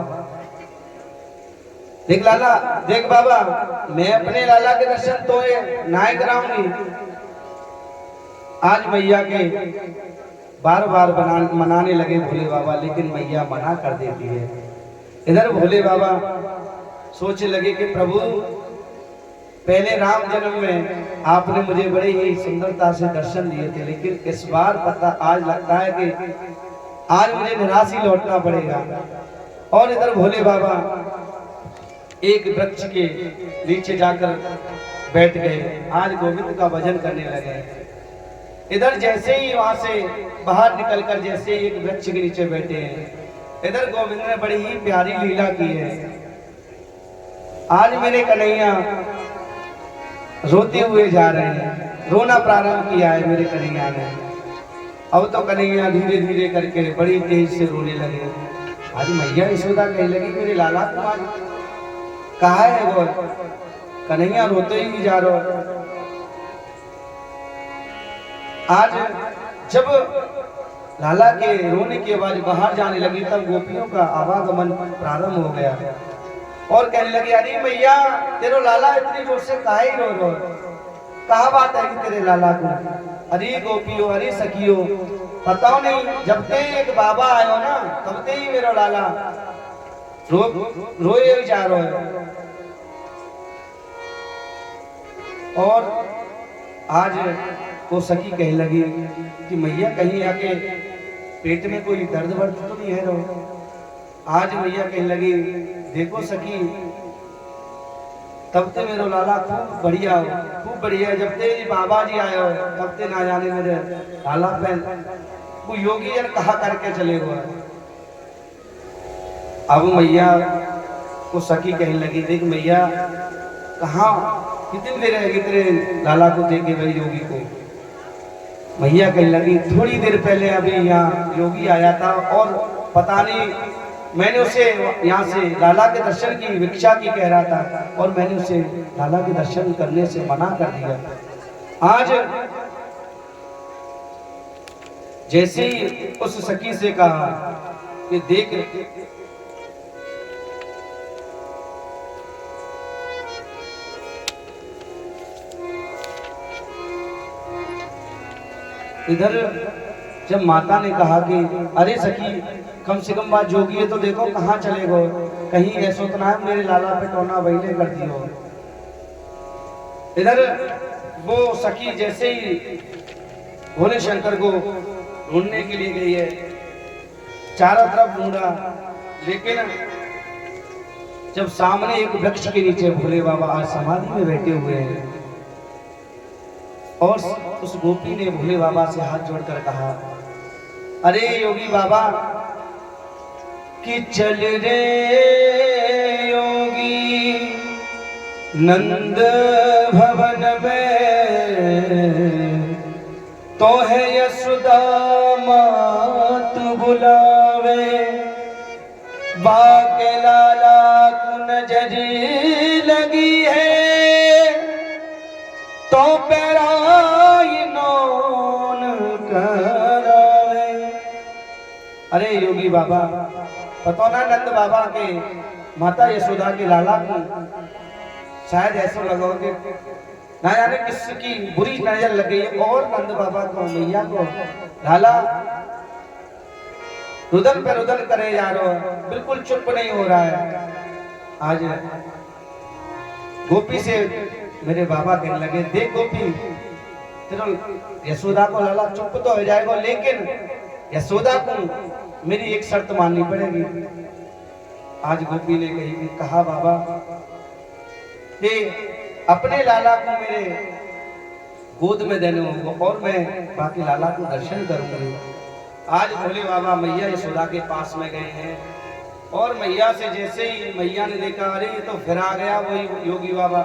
देख लाला, देख बाबा, मैं अपने लाला के दर्शन तो नाय कराऊंगी। आज मैया के बार बार मनाने लगे भोले बाबा, लेकिन मैया मना कर देती है। इधर भोले बाबा सोचने लगे कि प्रभु, पहले राम जन्म में आपने मुझे बड़े ही सुंदरता से दर्शन दिए थे, लेकिन इस बार पता आज लगता है कि आज मुझे निराशी लौटना पड़ेगा। और इधर भोले बाबा एक वृक्ष के नीचे जाकर बैठ गए, आज गोविंद का भजन करने लगे। इधर जैसे ही वहां से बाहर निकलकर जैसे एक वृक्ष के नीचे बैठे हैं, इधर गोविंद ने बड़ी ही प्यारी लीला की है। आज मेरे कन्हैया रोते हुए जा रहे हैं, रोना प्रारंभ किया है मेरे कन्हैया ने। अब तो कन्हैया धीरे धीरे करके बड़ी तेज से रोने लगे। आज मैया यशोदा कहने लगी, मेरे लाला कुमार कहाँ है वो? कन्हैया रोते ही जा रहे। आज जब लाला के रोने की आवाज बाहर जाने लगी, तब गोपियों का आवागमन प्रारंभ हो गया और कहने लगी, अरे मैया, तेरे लाला इतनी जोर से काहे रो रहे हो? कहा बात है कि तेरे लाला को? अरे गोपियों, अरे सखियों, पता नहीं, जब ते एक बाबा आयो ना, तब ते ही मेरा लाला रोए जा रहे हो। और आज वो सखी कहने लगी कि मैया, कहीं आके पेट में कोई दर्द वर्द तो नहीं है रो? आज मैया कहने लगी, देखो सखी, तब ते मेरो लाला खूब बढ़िया, खूब बढ़िया। जब ते बाबा जी आए हो, तब ते ना जाने मेरे लाला पे वो योगी जन कहा करके चले गए। अब मैया को सखी कहने लगी, देख मैया, कहाँ कितनी देर रहेगी तेरे लाला को देखे भाई योगी को? मैया कहने लगी, थोड़ी देर पहले अभी यहाँ योगी आया था और पता नहीं, मैंने उसे यहाँ से लाला के दर्शन की भिक्षा की कह रहा था और मैंने उसे लाला के दर्शन करने से मना कर दिया। आज जैसे ही उस सखी से कहा कि देख, इधर जब माता ने कहा कि अरे सखी, कम से कम बात जोगी है तो देखो कहाँ चले गो, कहीं ऐसा तो ना है मेरे लाला पे टोना बहले कर दियो। इधर वो सखी जैसे ही भोले शंकर को ढूंढने के लिए गई है, चारों तरफ ढूंढा, लेकिन जब सामने एक वृक्ष के नीचे भोले बाबा आज समाधि में बैठे हुए हैं और उस गोपी ने भोले बाबा से हाथ जोड़कर कहा, अरे योगी बाबा, कि चल रे योगी नंद भवन में, तो है यशोदा मात बुलावे, बाके लाला को नजरी लगी है, तो पैराई नौन करावे। अरे योगी बाबा, पता ना नंद बाबा के माता यशोदा के लाला को शायद ऐसा लगा कि ना जाने किसकी बुरी नजर लग गई और नंद बाबा को, मैया को लाला रुदन पे रुदन करे जा रहा है, बिल्कुल चुप नहीं हो रहा है। आज गोपी से मेरे बाबा कहने लगे, देख गोपी, तेरा यशोदा को लाला चुप तो हो जाएगा, लेकिन यशोदा को मेरी एक शर्त माननी पड़ेगी। आज गोपी ने कहा बाबा कि अपने लाला को मेरे गोद में देने होगा और मैं बाकी लाला को दर्शन करूंगी। आज भोले बाबा मैया यशोदा के पास में गए हैं और मैया से जैसे ही मैया ने देखा, अरे ये तो फिर आ गया वही योगी बाबा।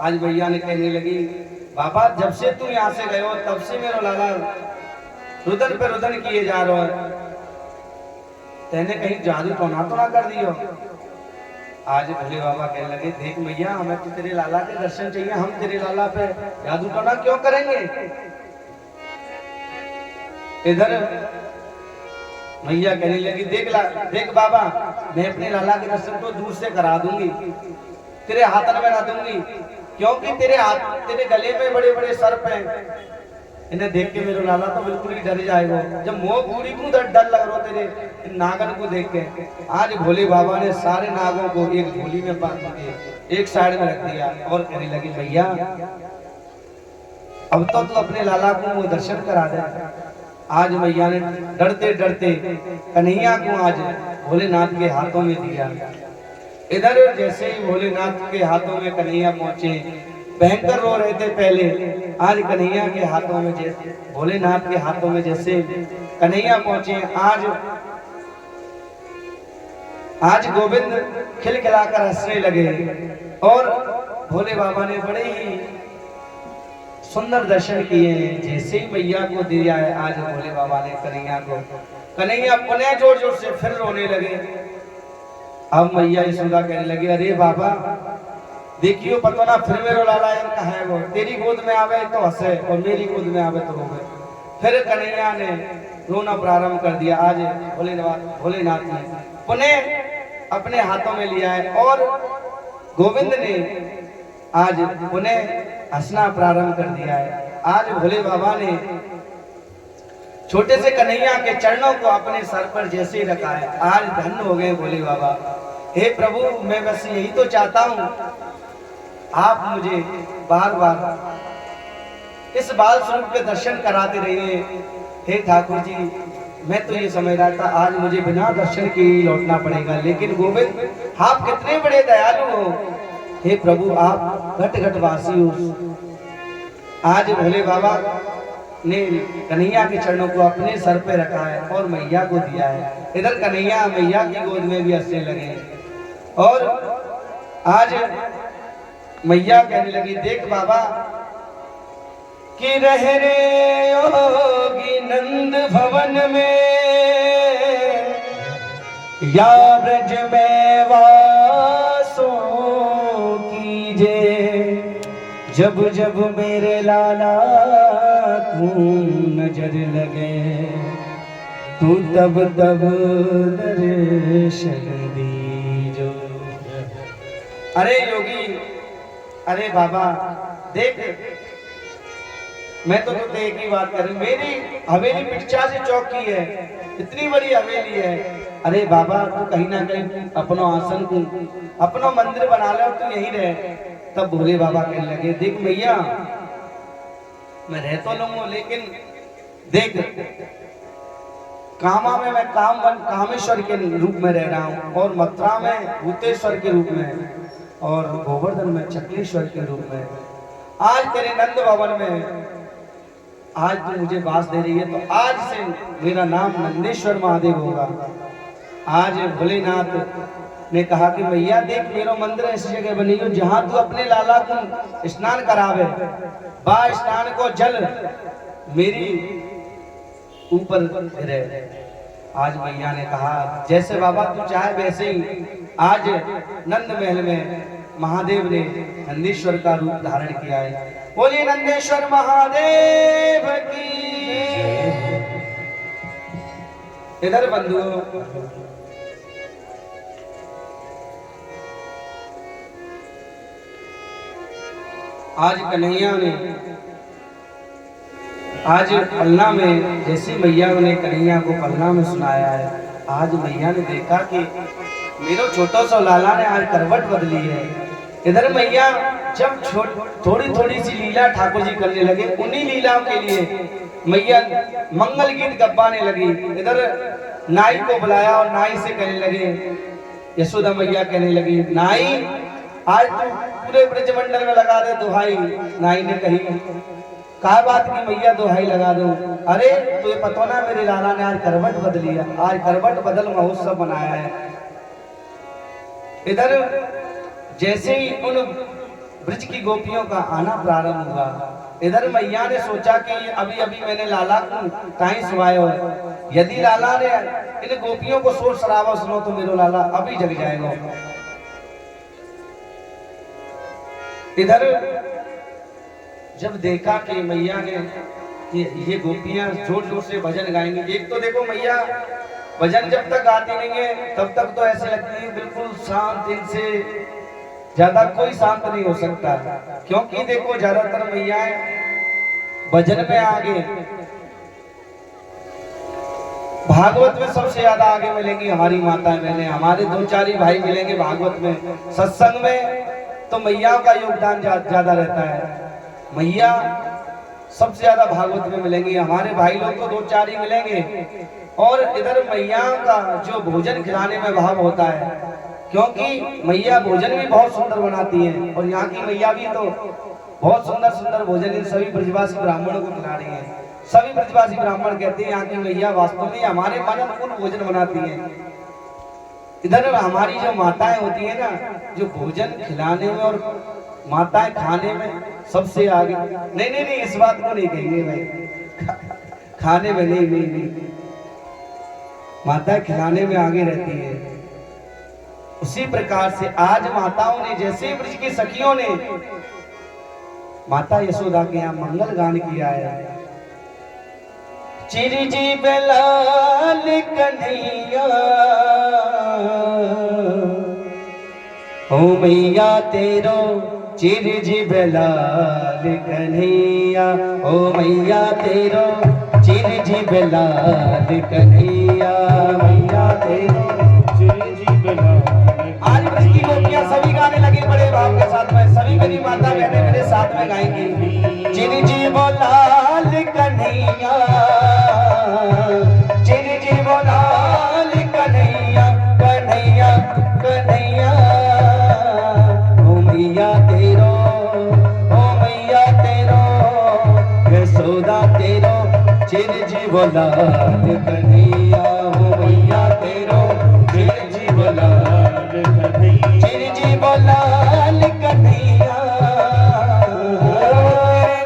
आज मैया ने कहने लगी, बाबा जब से तू यहाँ से गए हो तब से मेरा लाला रुदन पे रुदन किए जा रहा है, तेने कहीं जादू तो ना कर दियो? आज भोले बाबा कहने लगे, देख मैया हमें तो तेरे लाला के दर्शन चाहिए, हम तेरे लाला पे जादू टोना क्यों करेंगे। इधर मैया कहने लगी, देख बाबा, मैं अपने लाला के दर्शन तो दूर से करा दूंगी, तेरे हाथ में बना दूंगी, क्योंकि तेरे गले में बड़े बड़े सर्प हैं। इन्हें देख के मेरा लाला तो बिल्कुल ही डर जाएगा। जब मोह पूरी को डर लग रहा तेरे इन नागन को देख के। आज भोले बाबा ने सारे नागों को एक झोली में बांध के एक साइड में रख दिया और कहने लगी, भैया अब तो तू अपने लाला को वो दर्शन करा दे। आज मैया ने डरते डरते कन्हैया को आज भोलेनाथ के हाथों में दिया। इधर जैसे ही भोलेनाथ के हाथों में कन्हैया पहुंचे, भयंकर रो रहे थे पहले, आज कन्हैया के हाथों में जैसे भोलेनाथ के हाथों में जैसे कन्हैया पहुंचे, आज गोविंद खिलखिलाकर हंसने लगे और भोले बाबा ने बड़े ही सुंदर दर्शन किए। जैसे ही मैया को दिया है आज भोले बाबा ने कन्हैया पुनः जोर जोर से फिर रोने लगे। अब मैया यशोदा कहने लगी, अरे बाबा देखियो पता ना फिर मेरा लाला कहा है, वो तेरी गोद में आवे तो हंसे और मेरी गोद में आवे तो रोवे। फिर कन्हैया ने रोना प्रारंभ कर दिया। आज भोलेनाथ ने पुनः अपने हाथों में लिया है और गोविंद ने आज पुनः हंसना प्रारंभ कर दिया है। आज भोले बाबा ने छोटे से कन्हैया के चरणों को अपने सर पर जैसे ही रखा है। आज धन्य हो गए भोले बाबा। हे प्रभु, मैं बस यही तो चाहता हूँ, आप मुझे बार बार इस बाल स्वरूप के दर्शन कराते रहिए। हे ठाकुर जी, मैं तो ये समझ रहा था आज मुझे बिना दर्शन के ही लौटना पड़ेगा, लेकिन गोविंद आप कितने बड़े दयालु हो। हे प्रभु, आप घट घट वासी हो। आज भोले बाबा ने कन्हैया के चरणों को अपने सर पे रखा है और मैया को दिया है। इधर कन्हैया मैया की गोद में भी हंसने लगे और आज मैया कहने लगी, देख बाबा कि रह रे योगी नंद भवन में, या ब्रज में वासों कीजे, जब जब मेरे लाला तू नजर लगे, तू तब तब दर्शन दीजो। अरे योगी, अरे बाबा देख, मैं तो तुझे एक ही बात करूं, मेरी हवेली पिछा से चौकी है, इतनी बड़ी हवेली है। अरे बाबा तू कहीं ना कहीं अपनो आसन को अपनो मंदिर बना ले, तू यहीं रहे। तब भोले बाबा कहने लगे, देख मैया मैं रह तो लूंगा, लेकिन देख कामा में मैं कामेश्वर के रूप में रह रहा हूँ और मथुरा में भूतेश्वर के रूप में और गोवर्धन में चक्लेश्वर के रूप में। आज तेरे नंद भवन में आज तू मुझे बास दे रही है, तो आज से मेरा नाम नंदेश्वर महादेव होगा। आज भोलेनाथ ने कहा कि मैया देख, मेरा मंदिर ऐसी जगह बनी हो जहां तू अपने लाला को स्नान करावे, बा स्नान को जल मेरी ऊपर गिरे। आज मैया ने कहा, जैसे बाबा तू चाहे वैसे ही। आज नंद महल में महादेव ने नंदेश्वर का रूप धारण किया है। बोलिए नंदेश्वर महादेव की। इधर बंधुओं, आज कन्हैया ने आज पलना में जैसी मैया ने कन्हैया को पलना में सुनाया है, आज मैया ने देखा कि मेरा छोटा सा लाला ने आज करवट बदली है। इधर मैया जब थोड़ी थोड़ी सी लीला ठाकुर जी करने लगे, उन्हीं लीलाओं के लिए मैया मंगल गीत गब्बाने लगी। इधर नाई को बुलाया और नाई से कहने लगे, यशोदा मैया कहने लगी, नाई आज तू पूरे ब्रजमंडल में लगा दे दुहाई। नाई ने कही, क्या बात की मैया दुहाई लगा दो। अरे तुझे पता ना मेरे लाला ने आज करवट बदली है, आज करवट बदल महोत्सव बनाया है। इधर जैसे ही उन ब्रज की गोपियों का आना प्रारंभ हुआ, इधर मैया ने सोचा कि अभी अभी मैंने लाला को ताई सुनाया है, यदि लाला ने इन गोपियों को शोर शराबा सुनो तो मेरा लाला अभी जग जाएगा। इधर जब देखा कि मैया ने कि ये गोपियां जोर जोर से भजन गाएंगी, एक तो देखो मैया भजन जब तक गाती नहीं है तब तक तो ऐसे लगती है बिल्कुल शांत, इनसे ज्यादा कोई शांत नहीं हो सकता, क्योंकि देखो ज्यादातर मैयाएं भजन में आगे, भागवत में सबसे ज्यादा आगे मिलेंगी हमारी माताएं बहनें, हमारे दो चार ही भाई मिलेंगे भागवत में, सत्संग में तो मैया का योगदान ज्यादा रहता है। मैया सबसे ज्यादा भागवत में मिलेंगी, हमारे भाई लोग तो दो चार ही मिलेंगे। और इधर मैया का जो भोजन खिलाने में भाव होता है, क्योंकि मैया भोजन भी बहुत सुंदर बनाती हैं, और यहाँ की मैया भी तो बहुत सुंदर सुंदर भोजन इन सभी ब्रजवासी ब्राह्मणों को खिला रही है। सभी ब्रजवासी ब्राह्मण कहते हैं यहाँ की मैया वास्तव में हमारे मन अनुकूल भोजन बनाती हैं। इधर हमारी जो माताएं होती है ना, जो भोजन खिलाने में और माताएं खाने में सबसे आगे, नहीं नहीं नहीं इस बात को नहीं कहेंगे भाई, खाने में नहीं नहीं नहीं, माताएं खिलाने में आगे रहती है। उसी प्रकार से आज माताओं ने, जैसे ब्रज की सखियों ने माता यशोदा के यहाँ मंगल गान किया है, चिरजी बेलाल कन्हैया हो मैया तेरो, चिरजी बेलाल कन्हैया हो मैया तेरो, चिरजी बेलाल कन्हैया मैया तेरो, चिरजी बेलाल। आज ब्रज की गोपियां सभी गाने लगे बड़े भाव के साथ में, सभी मेरी माता बहनें मेरे साथ में गाएंगी, चिरजी बेलाल कन्हैया, चिरजी बेलाल कन्हैया कन्हैया कन्हैया ओ मैया तेरो, ओ मैया तेरो, यशोदा तेरो, चिरजी बेलाल कन्हैया ओ मैया तेरो, चिरजी बेलाल कन्हैया, चिरजी बेलाल कन्हैया,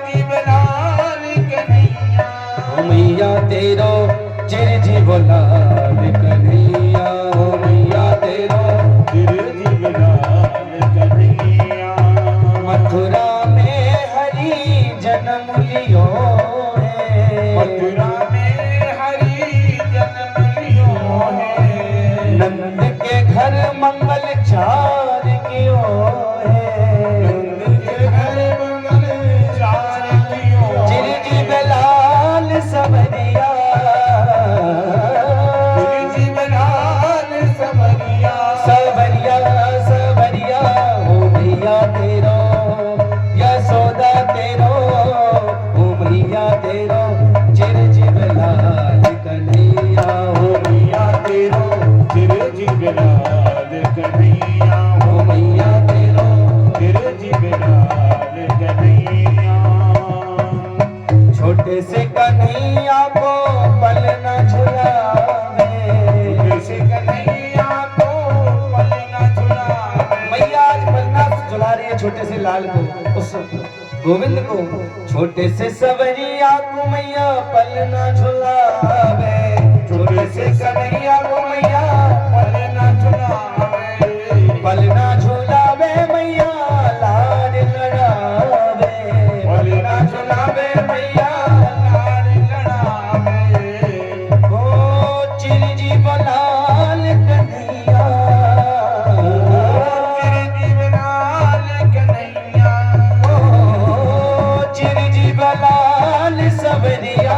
चिरजी बेलाल कन्हैया ओ मैया तेरो, चिरजी बेलाल कन्हैया ओ मैया तेरो, चिरजी बेलाल कन्हैया। मथुरा में हरि जन्म लियो है, मथुरा में हरि जन्म लियो है, नंद के घर मंगल चार कियो है, नंद के घर मंगल चार कियो, चिरजी बेलाल सबरिया, चिरजी बेलाल सबरिया, सबरिया सबरिया हो मैया तेरो, यशोदा तेरो, हो मैया तेरो, चिरजी बेलाल कन्हैया हो मैया तेरो, चिरजी बेलाल कन्हैया हो मैया तेरो, चिरजी बेलाल कन्हैया। छोटे से कन्हैया को पल न झुलावे, छोटे से कन्हैया को पल न झुलावे, मैया आज पल न झुला रही है छोटे से लाल को, उस गोविंद को, छोटे से सवरिया को मैया पल न झुलावे, छोटे से कन्हैया को मैया पल न झुलावे, पल न झुलावे मैया लाड लड़ावे, पल न झुलावे मैया लाड लड़ावे, ओ चिरजी बेलाल कन्हैया, चिरजी बेलाल कन्हैया, ओ चिरजी बेलाल सबरिया,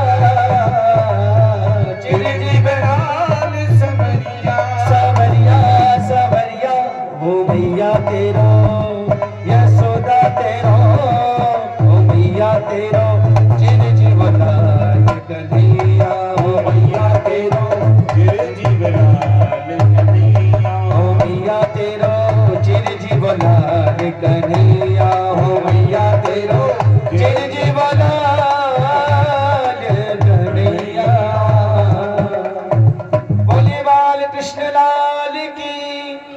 चिरजी बेलाल सबरिया, सबरिया सबरिया हो मैया तेरो, यशोदा तेरो, हो मैया तेरो, चिरजी बेलाल कन्हैया हो मैया तेरो, चिरजी बेलाल कन्हैया हो मैया तेरो, चिरजी बेलाल कन्हैया हो मैया तेरो, चिरजी बेलाल कन्हैया। बोले बाल कृष्ण लाल की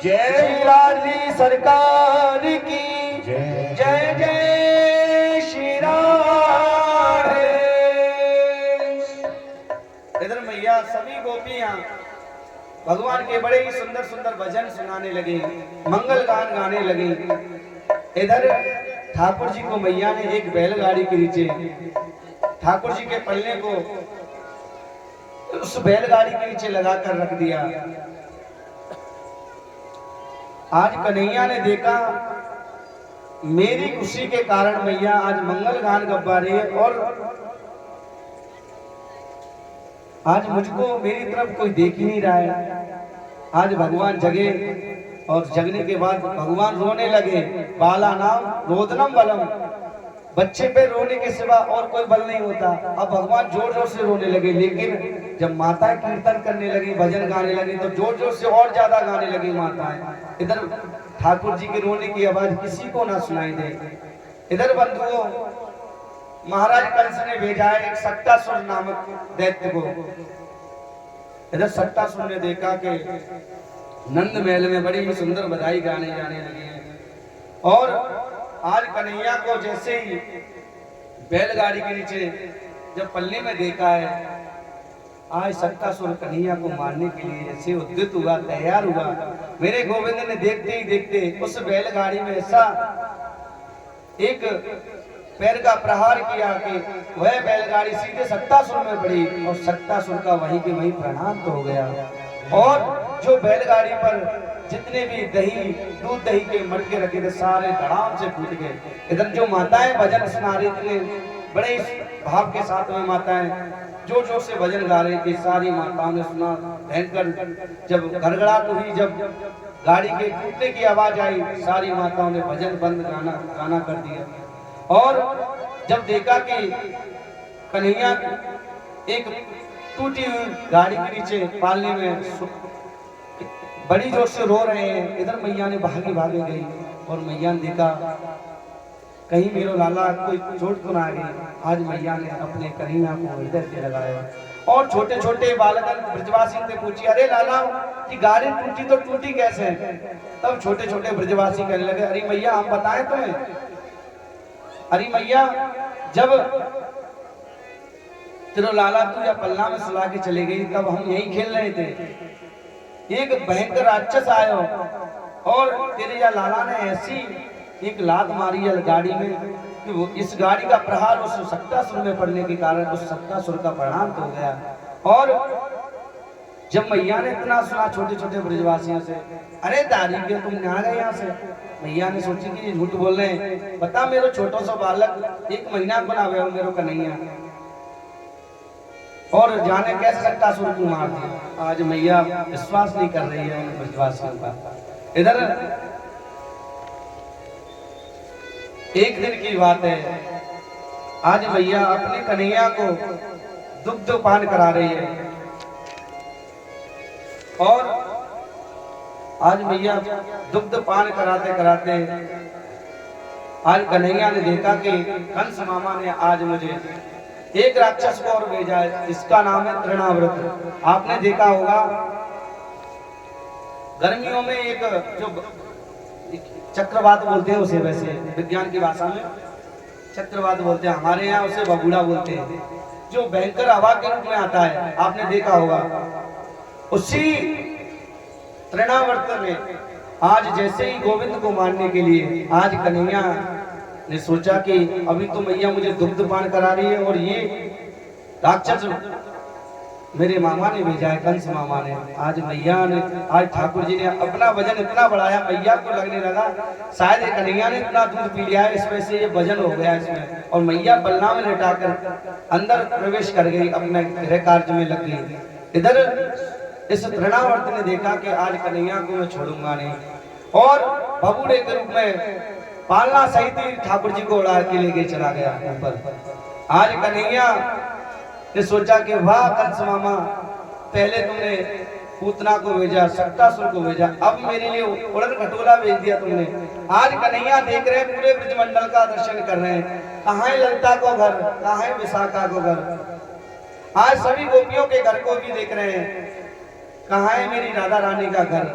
जय, लाडली सरकार की जय, जय जय श्री राम। इधर मैया सभी गोपियां भगवान के बड़े ही सुंदर सुंदर भजन सुनाने लगे, मंगल गान गाने लगे। इधर ठाकुर जी को मैया ने एक बैलगाड़ी के नीचे ठाकुर जी के पल्ले को उस बैलगाड़ी के नीचे लगाकर रख दिया। आज कन्हैया ने देखा मेरी खुशी के कारण मैया आज मंगल गान गवा रही है और आज मुझको मेरी तरफ कोई देख ही नहीं रहा है। आज भगवान जगे और जगने के बाद भगवान रोने लगे। बाला नाम रोदनम बलम, बच्चे पे रोने के सिवा और कोई बल नहीं होता। अब भगवान जोर जोर से रोने लगे, लेकिन जब माताएं कीर्तन करने लगी, भजन गाने लगी, तो जोर जोर से और ज्यादा गाने लगी माताएं। इधर ठाकुर जी के रोने की आवाज किसी को ना सुनाई दे। इधर बंधुओं, महाराज कंस ने भेजा है एक सक्टासुर नामक दैत्य को। इधर सक्टासुर ने देखा कि नंद महल में बड़ी ही सुंदर बधाई गाने जाने लगी है और आज कन्हैया को जैसे ही बैलगाड़ी के नीचे जब पल्ले में देखा है, आज सक्टासुर कन्हैया को मारने के लिए जैसे उद्यत हुआ, तैयार हुआ। मेरे गोविंद ने देखते ही देखते उस बैलगाड़ी में ऐसा एक पैर का प्रहार किया कि वह बैलगाड़ी सीधे सक्टासुर में पड़ी और सक्टासुर का वहीं के वहीं प्रणाम तो हो गया। और जो बैलगाड़ी पर जितने भी दही दूध दही के मटके रखे थे सारे धड़ाम से फूट गए। इधर जो माताएं भजन सुना रही थी, बड़े भाव के साथ में माताएं जोर जोर से भजन गा रही थी। सारी माताओं ने सुना। भयंकर जब गड़गड़ाहट हुई, जब गाड़ी के टूटने की आवाज आई, सारी माताओं ने भजन बंद गाना कर दिया। और जब देखा कि कन्हैया एक टूटी हुई गाड़ी के नीचे पालने में बड़ी जोर से रो रहे हैं, इधर मैया ने भागी भागे गई और मैया ने देखा कहीं मेरो लाला कोई चोट तो ना आ गई। आज मैया ने अपने कन्हैया को हृदय से लगाया और छोटे छोटे बालकन ब्रजवासी ने पूछी, अरे लाला कि गाड़ी टूटी तो टूटी कैसे? तब छोटे छोटे ब्रजवासी कहने लगे, अरे मैया हम बताएं तुम्हें। अरे मैया, जब तेरा लाला तू या पल्ला में सुला के चले गई तब हम यही खेल रहे थे। एक भयंकर राक्षस आयो और तेरे या लाला ने ऐसी एक लात मारी है गाड़ी में कि वो इस गाड़ी का प्रहार उस सक्टासुर में पड़ने के कारण उस सक्टासुर का परिणाम तो हो गया। और जब मैया ने इतना सुना छोटे छोटे ब्रजवासियों से, अरे दादी के तुम यहाँ गए यहाँ से? मैया ने सोची कि ये झूठ बोल रहे हैं, बता मेरो छोटो सा बालक 1 महीना को ना हुआ मेरो कन्हैया और जाने कैसे सक्टासुर को मार दिया। आज मैया विश्वास नहीं कर रही है उन ब्रजवासियों का। इधर एक दिन की बात है, आज मैया अपने कन्हैया को दुग्ध पान करा रही है और आज मैया दुग्ध पान कराते कराते आज कन्हैया ने देखा कि कंस मामा ने आज मुझे एक राक्षस को और भेजा है, इसका नाम है तृणाव्रत। आपने देखा होगा गर्मियों में एक जो चक्रवात बोलते हैं उसे, वैसे विज्ञान की भाषा में चक्रवात बोलते हैं, हमारे यहाँ उसे बबूला बोलते हैं, जो भयंकर हवा के रूप में आता है, आपने देखा होगा। उसी तृणावर्त में आज जैसे ही गोविंद को मारने के लिए आज कन्हैया ने सोचा कि अभी तो मैया मुझे दुग्ध पान करा रही है और ये राक्षस मेरे मामा ने भेजा है, कंस मामा ने। आज मैया ने, आज ठाकुर जी ने अपना वजन इतना बढ़ाया, मैया को लगने लगा शायद कन्हैया ने इतना दूध पी लिया है, इसमें से ये वजन हो गया इसमें, और मैया बल्ला में लेटाकर अंदर प्रवेश कर गई, अपने गृह कार्य में लग गई। इधर इस तृणावर्त ने देखा कि आज कन्हैया को मैं छोड़ूंगा नहीं और बबूढ़े के रूप में पालना सहित ही ठाकुर जी को उड़ा के लेके चला गया ऊपर। आज कन्हैया ने सोचा कि वाह कंस मामा, पहले तुमने पूतना को भेजा, सक्टासुर को भेजा, अब मेरे लिए उड़न खटोला भेज दिया तुमने। आज कन्हैया देख रहे हैं, पूरे ब्रजमंडल का दर्शन कर रहे हैं, कहाँ है ललिता को घर, कहाँ है विशाखा को घर, आज सभी गोपियों के घर को भी देख रहे हैं, कहाँ है मेरी राधा रानी का घर।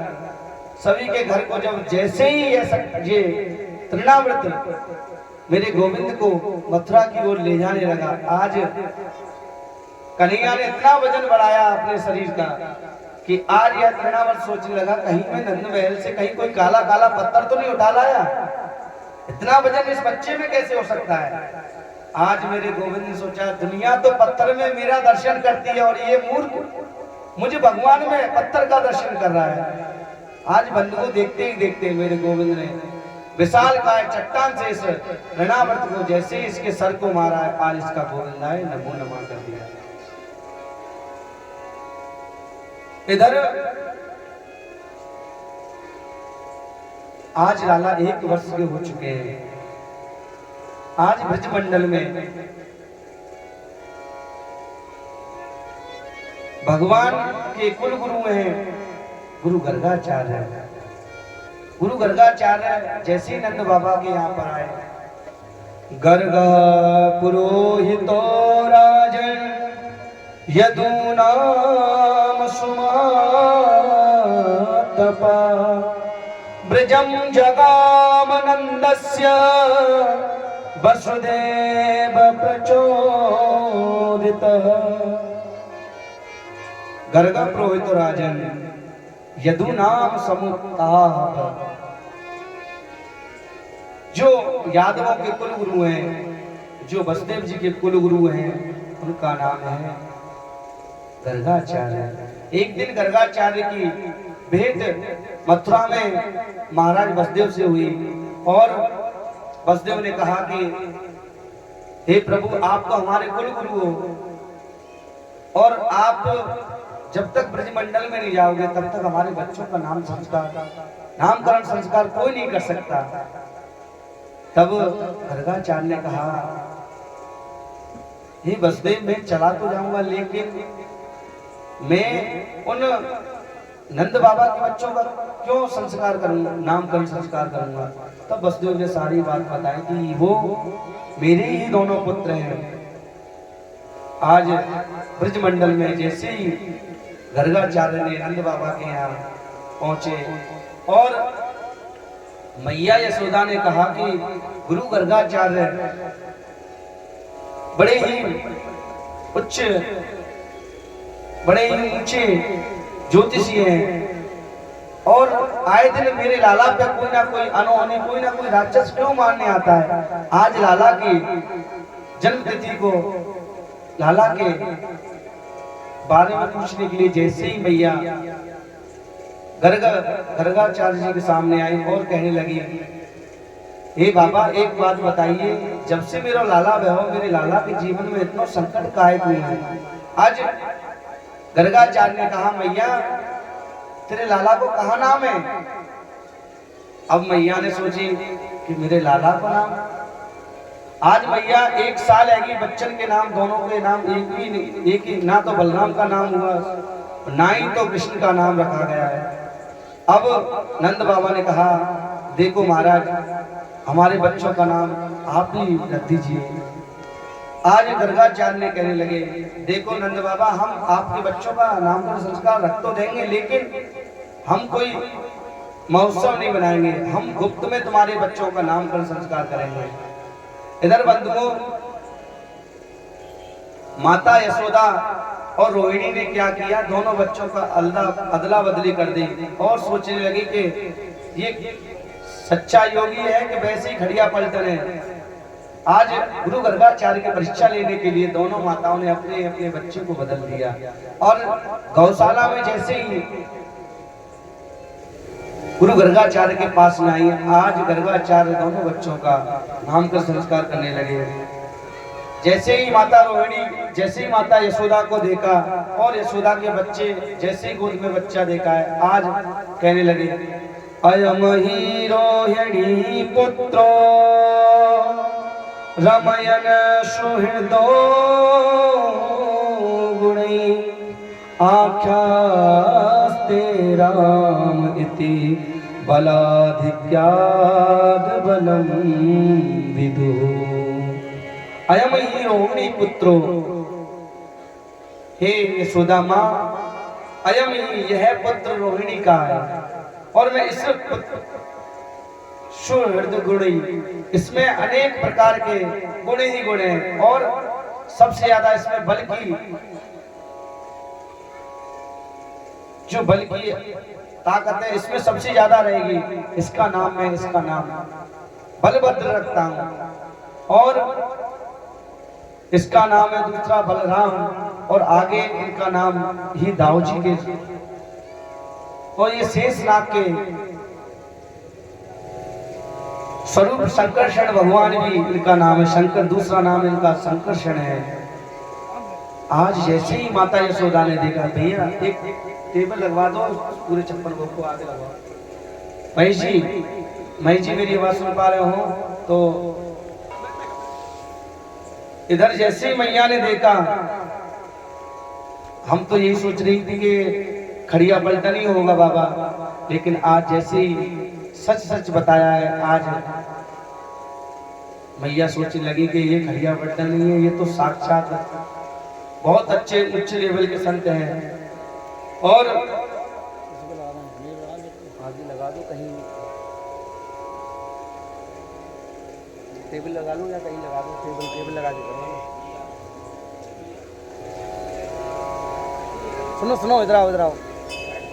सभी के घर को जब जैसे ही ये तृणाव्रत मेरे गोविंद को मथुरा की ओर ले जाने लगा, आज कन्हैया ने इतना वजन बढ़ाया अपने शरीर का कि आज यह तृणावर्त सोचने लगा कहीं मैं नंद महल से कहीं कोई काला काला पत्थर तो नहीं उठा लाया। इतना वजन इस बच्चे में कैसे हो सकता है। आज मेरे गोविंद ने सोचा दुनिया तो पत्थर में मेरा दर्शन करती है और ये मूर्ख मुझे भगवान में पत्थर का दर्शन कर रहा है। आज बंधु को देखते ही देखते मेरे गोविंद ने विशाल काय चट्टान से इस ऋणावर्त को जैसे ही इसके सर को मारा है, आज इसका गोविंद आए नमो नमः कर दिया। इधर आज लाला 1 वर्ष के हो चुके हैं। आज ब्रजमंडल में भगवान के कुल गुरु हैं गुरु गर्गाचार्य। गुरु गर्गाचार्य जैसे नंद बाबा के यहाँ पर आए, गर्ग पुरोहितो राजन यदूनाम सुमातपा ब्रजम जगामनन्दस्य वसुदेव प्रचोदितः। गर्ग पुरोहित राजन यदुनाम समुत्ताह, जो यादवों के कुल गुरु हैं, जो वसुदेव जी के कुल गुरु हैं, उनका नाम है गर्गाचार्य। एक दिन गर्गाचार्य की भेंट मथुरा में महाराज वसुदेव से हुई और वसुदेव ने कहा कि हे प्रभु, आप तो हमारे कुल गुरु हो और आप जब तक ब्रजमंडल में नहीं जाओगे तब तक हमारे बच्चों का नामकरण संस्कार कोई नहीं कर सकता। तब गर्गाचार्य ने कहा, हे वसुदेव, मैं चला तो जाऊंगा लेकिन मैं उन नंद बाबा के बच्चों का क्यों संस्कार करूंगा, नामकरण संस्कार करूंगा। तब वसुदेव ने सारी बात बताई कि वो मेरे ही दोनों पुत्र हैं। आज ब्रजमंडल में जैसे ही गर्गाचार्य ने नंद बाबा के यहाँ पहुंचे और मैया यशोदा ने कहा कि गुरु गर्गाचार्य बड़े ही उच्च, बड़े ही ऊंचे ज्योतिषी हैं और आए दिन मेरे लाला पे कोई ना कोई अनहोनी, कोई ना कोई राक्षस क्यों मारने आता है। आज लाला की जन्म तिथि को लाला के बारे में पूछने के लिए जैसे ही मैया गर्गाचार्य जी के सामने आई और कहने लगी, हे बाबा, एक बात बताइए, जब से मेरा लाला वैभव, मेरे लाला के जीवन में इतना संकट काहे क्यों है। आज गर्गाचार्य ने कहा, मैया, तेरे लाला को कहा नाम है। अब मैया ने सोची कि मेरे लाला को नाम, आज मैया 1 साल है बच्चन के नाम, दोनों के नाम एक ही, ना तो बलराम का नाम हुआ ना ही तो कृष्ण का नाम रखा गया है। अब नंद बाबा ने कहा, देखो महाराज, हमारे बच्चों का नाम आप ही रख दीजिए। आज गर्गाचार्य ने कहने लगे, देखो नंद बाबा, हम आपके बच्चों का नामकरण संस्कार रख तो देंगे लेकिन हम कोई महोत्सव नहीं बनाएंगे, हम गुप्त में तुम्हारे बच्चों का नामकरण संस्कार करेंगे। इधर बंधुओं, माता यशोदा और रोहिणी ने क्या किया, दोनों बच्चों का अदला बदली कर दी और सोचने लगी कि ये सच्चा योगी है कि वैसे ही खड़िया पलटन है। आज गुरु गर्गाचार्य की परीक्षा लेने के लिए दोनों माताओं ने अपने अपने बच्चे को बदल दिया और गौशाला में जैसे ही गुरु गर्गाचार्य के पास में आई, आज गर्गाचार्य दोनों बच्चों का नामकरण संस्कार करने लगे। जैसे ही माता रोहिणी, जैसे ही माता यशोदा को देखा और यशोदा के बच्चे जैसे ही गोद में बच्चा देखा है, आज कहने लगे, अयम ही रोहिणी पुत्रो रमयन सुहृदो गुणै आख्यास्ते राम इति बलाधिक्याद बलम विदु। अयम ही रोहिणी पुत्रो, हे यशोदा माँ, अयम ही, यह पुत्र रोहिणी का है और मैं इस सुहृद गुणी, इसमें अनेक प्रकार के गुण ही गुण हैं और सबसे ज्यादा इसमें बल की, जो बल की ताकत है इसमें सबसे ज्यादा रहेगी। इसका नाम है, इसका नाम बलभद्र रखता हूँ। और इसका नाम है दूसरा बलराम, और आगे इनका नाम ही दाऊजी के। और ये शेषनाग के स्वरूप शंकरषण भगवान भी इनका नाम है शंकर, दूसरा नाम इनका शंकरषण है। आज जैसे ही माता यशोदा ने देखा, भैया एक टेबल लगवा दो, पूरे छप्पन भोग को आगे लगवा। महेश जी मेरी आवाज सुन पा रहे हो? तो इधर जैसे ही मैया ने देखा, हम तो यही सोच रही थी कि खड़िया पलटन ही होगा बाबा, लेकिन आज जैसे ही सच सच बताया है, आज मैया सोचने लगी कि ये खड़िया पलटन नहीं है, ये तो साक्षात बहुत अच्छे उच्च लेवल के संत हैं। और आगे लगा दो, कहीं टेबल लगा लो या कहीं लगा दो, टेबल लगा के करो। सुनो इधर आओ,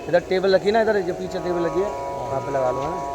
इधर टेबल रखी ना, इधर जो पीछे टेबल लगी है वहाँ पे लगा लो, है ना।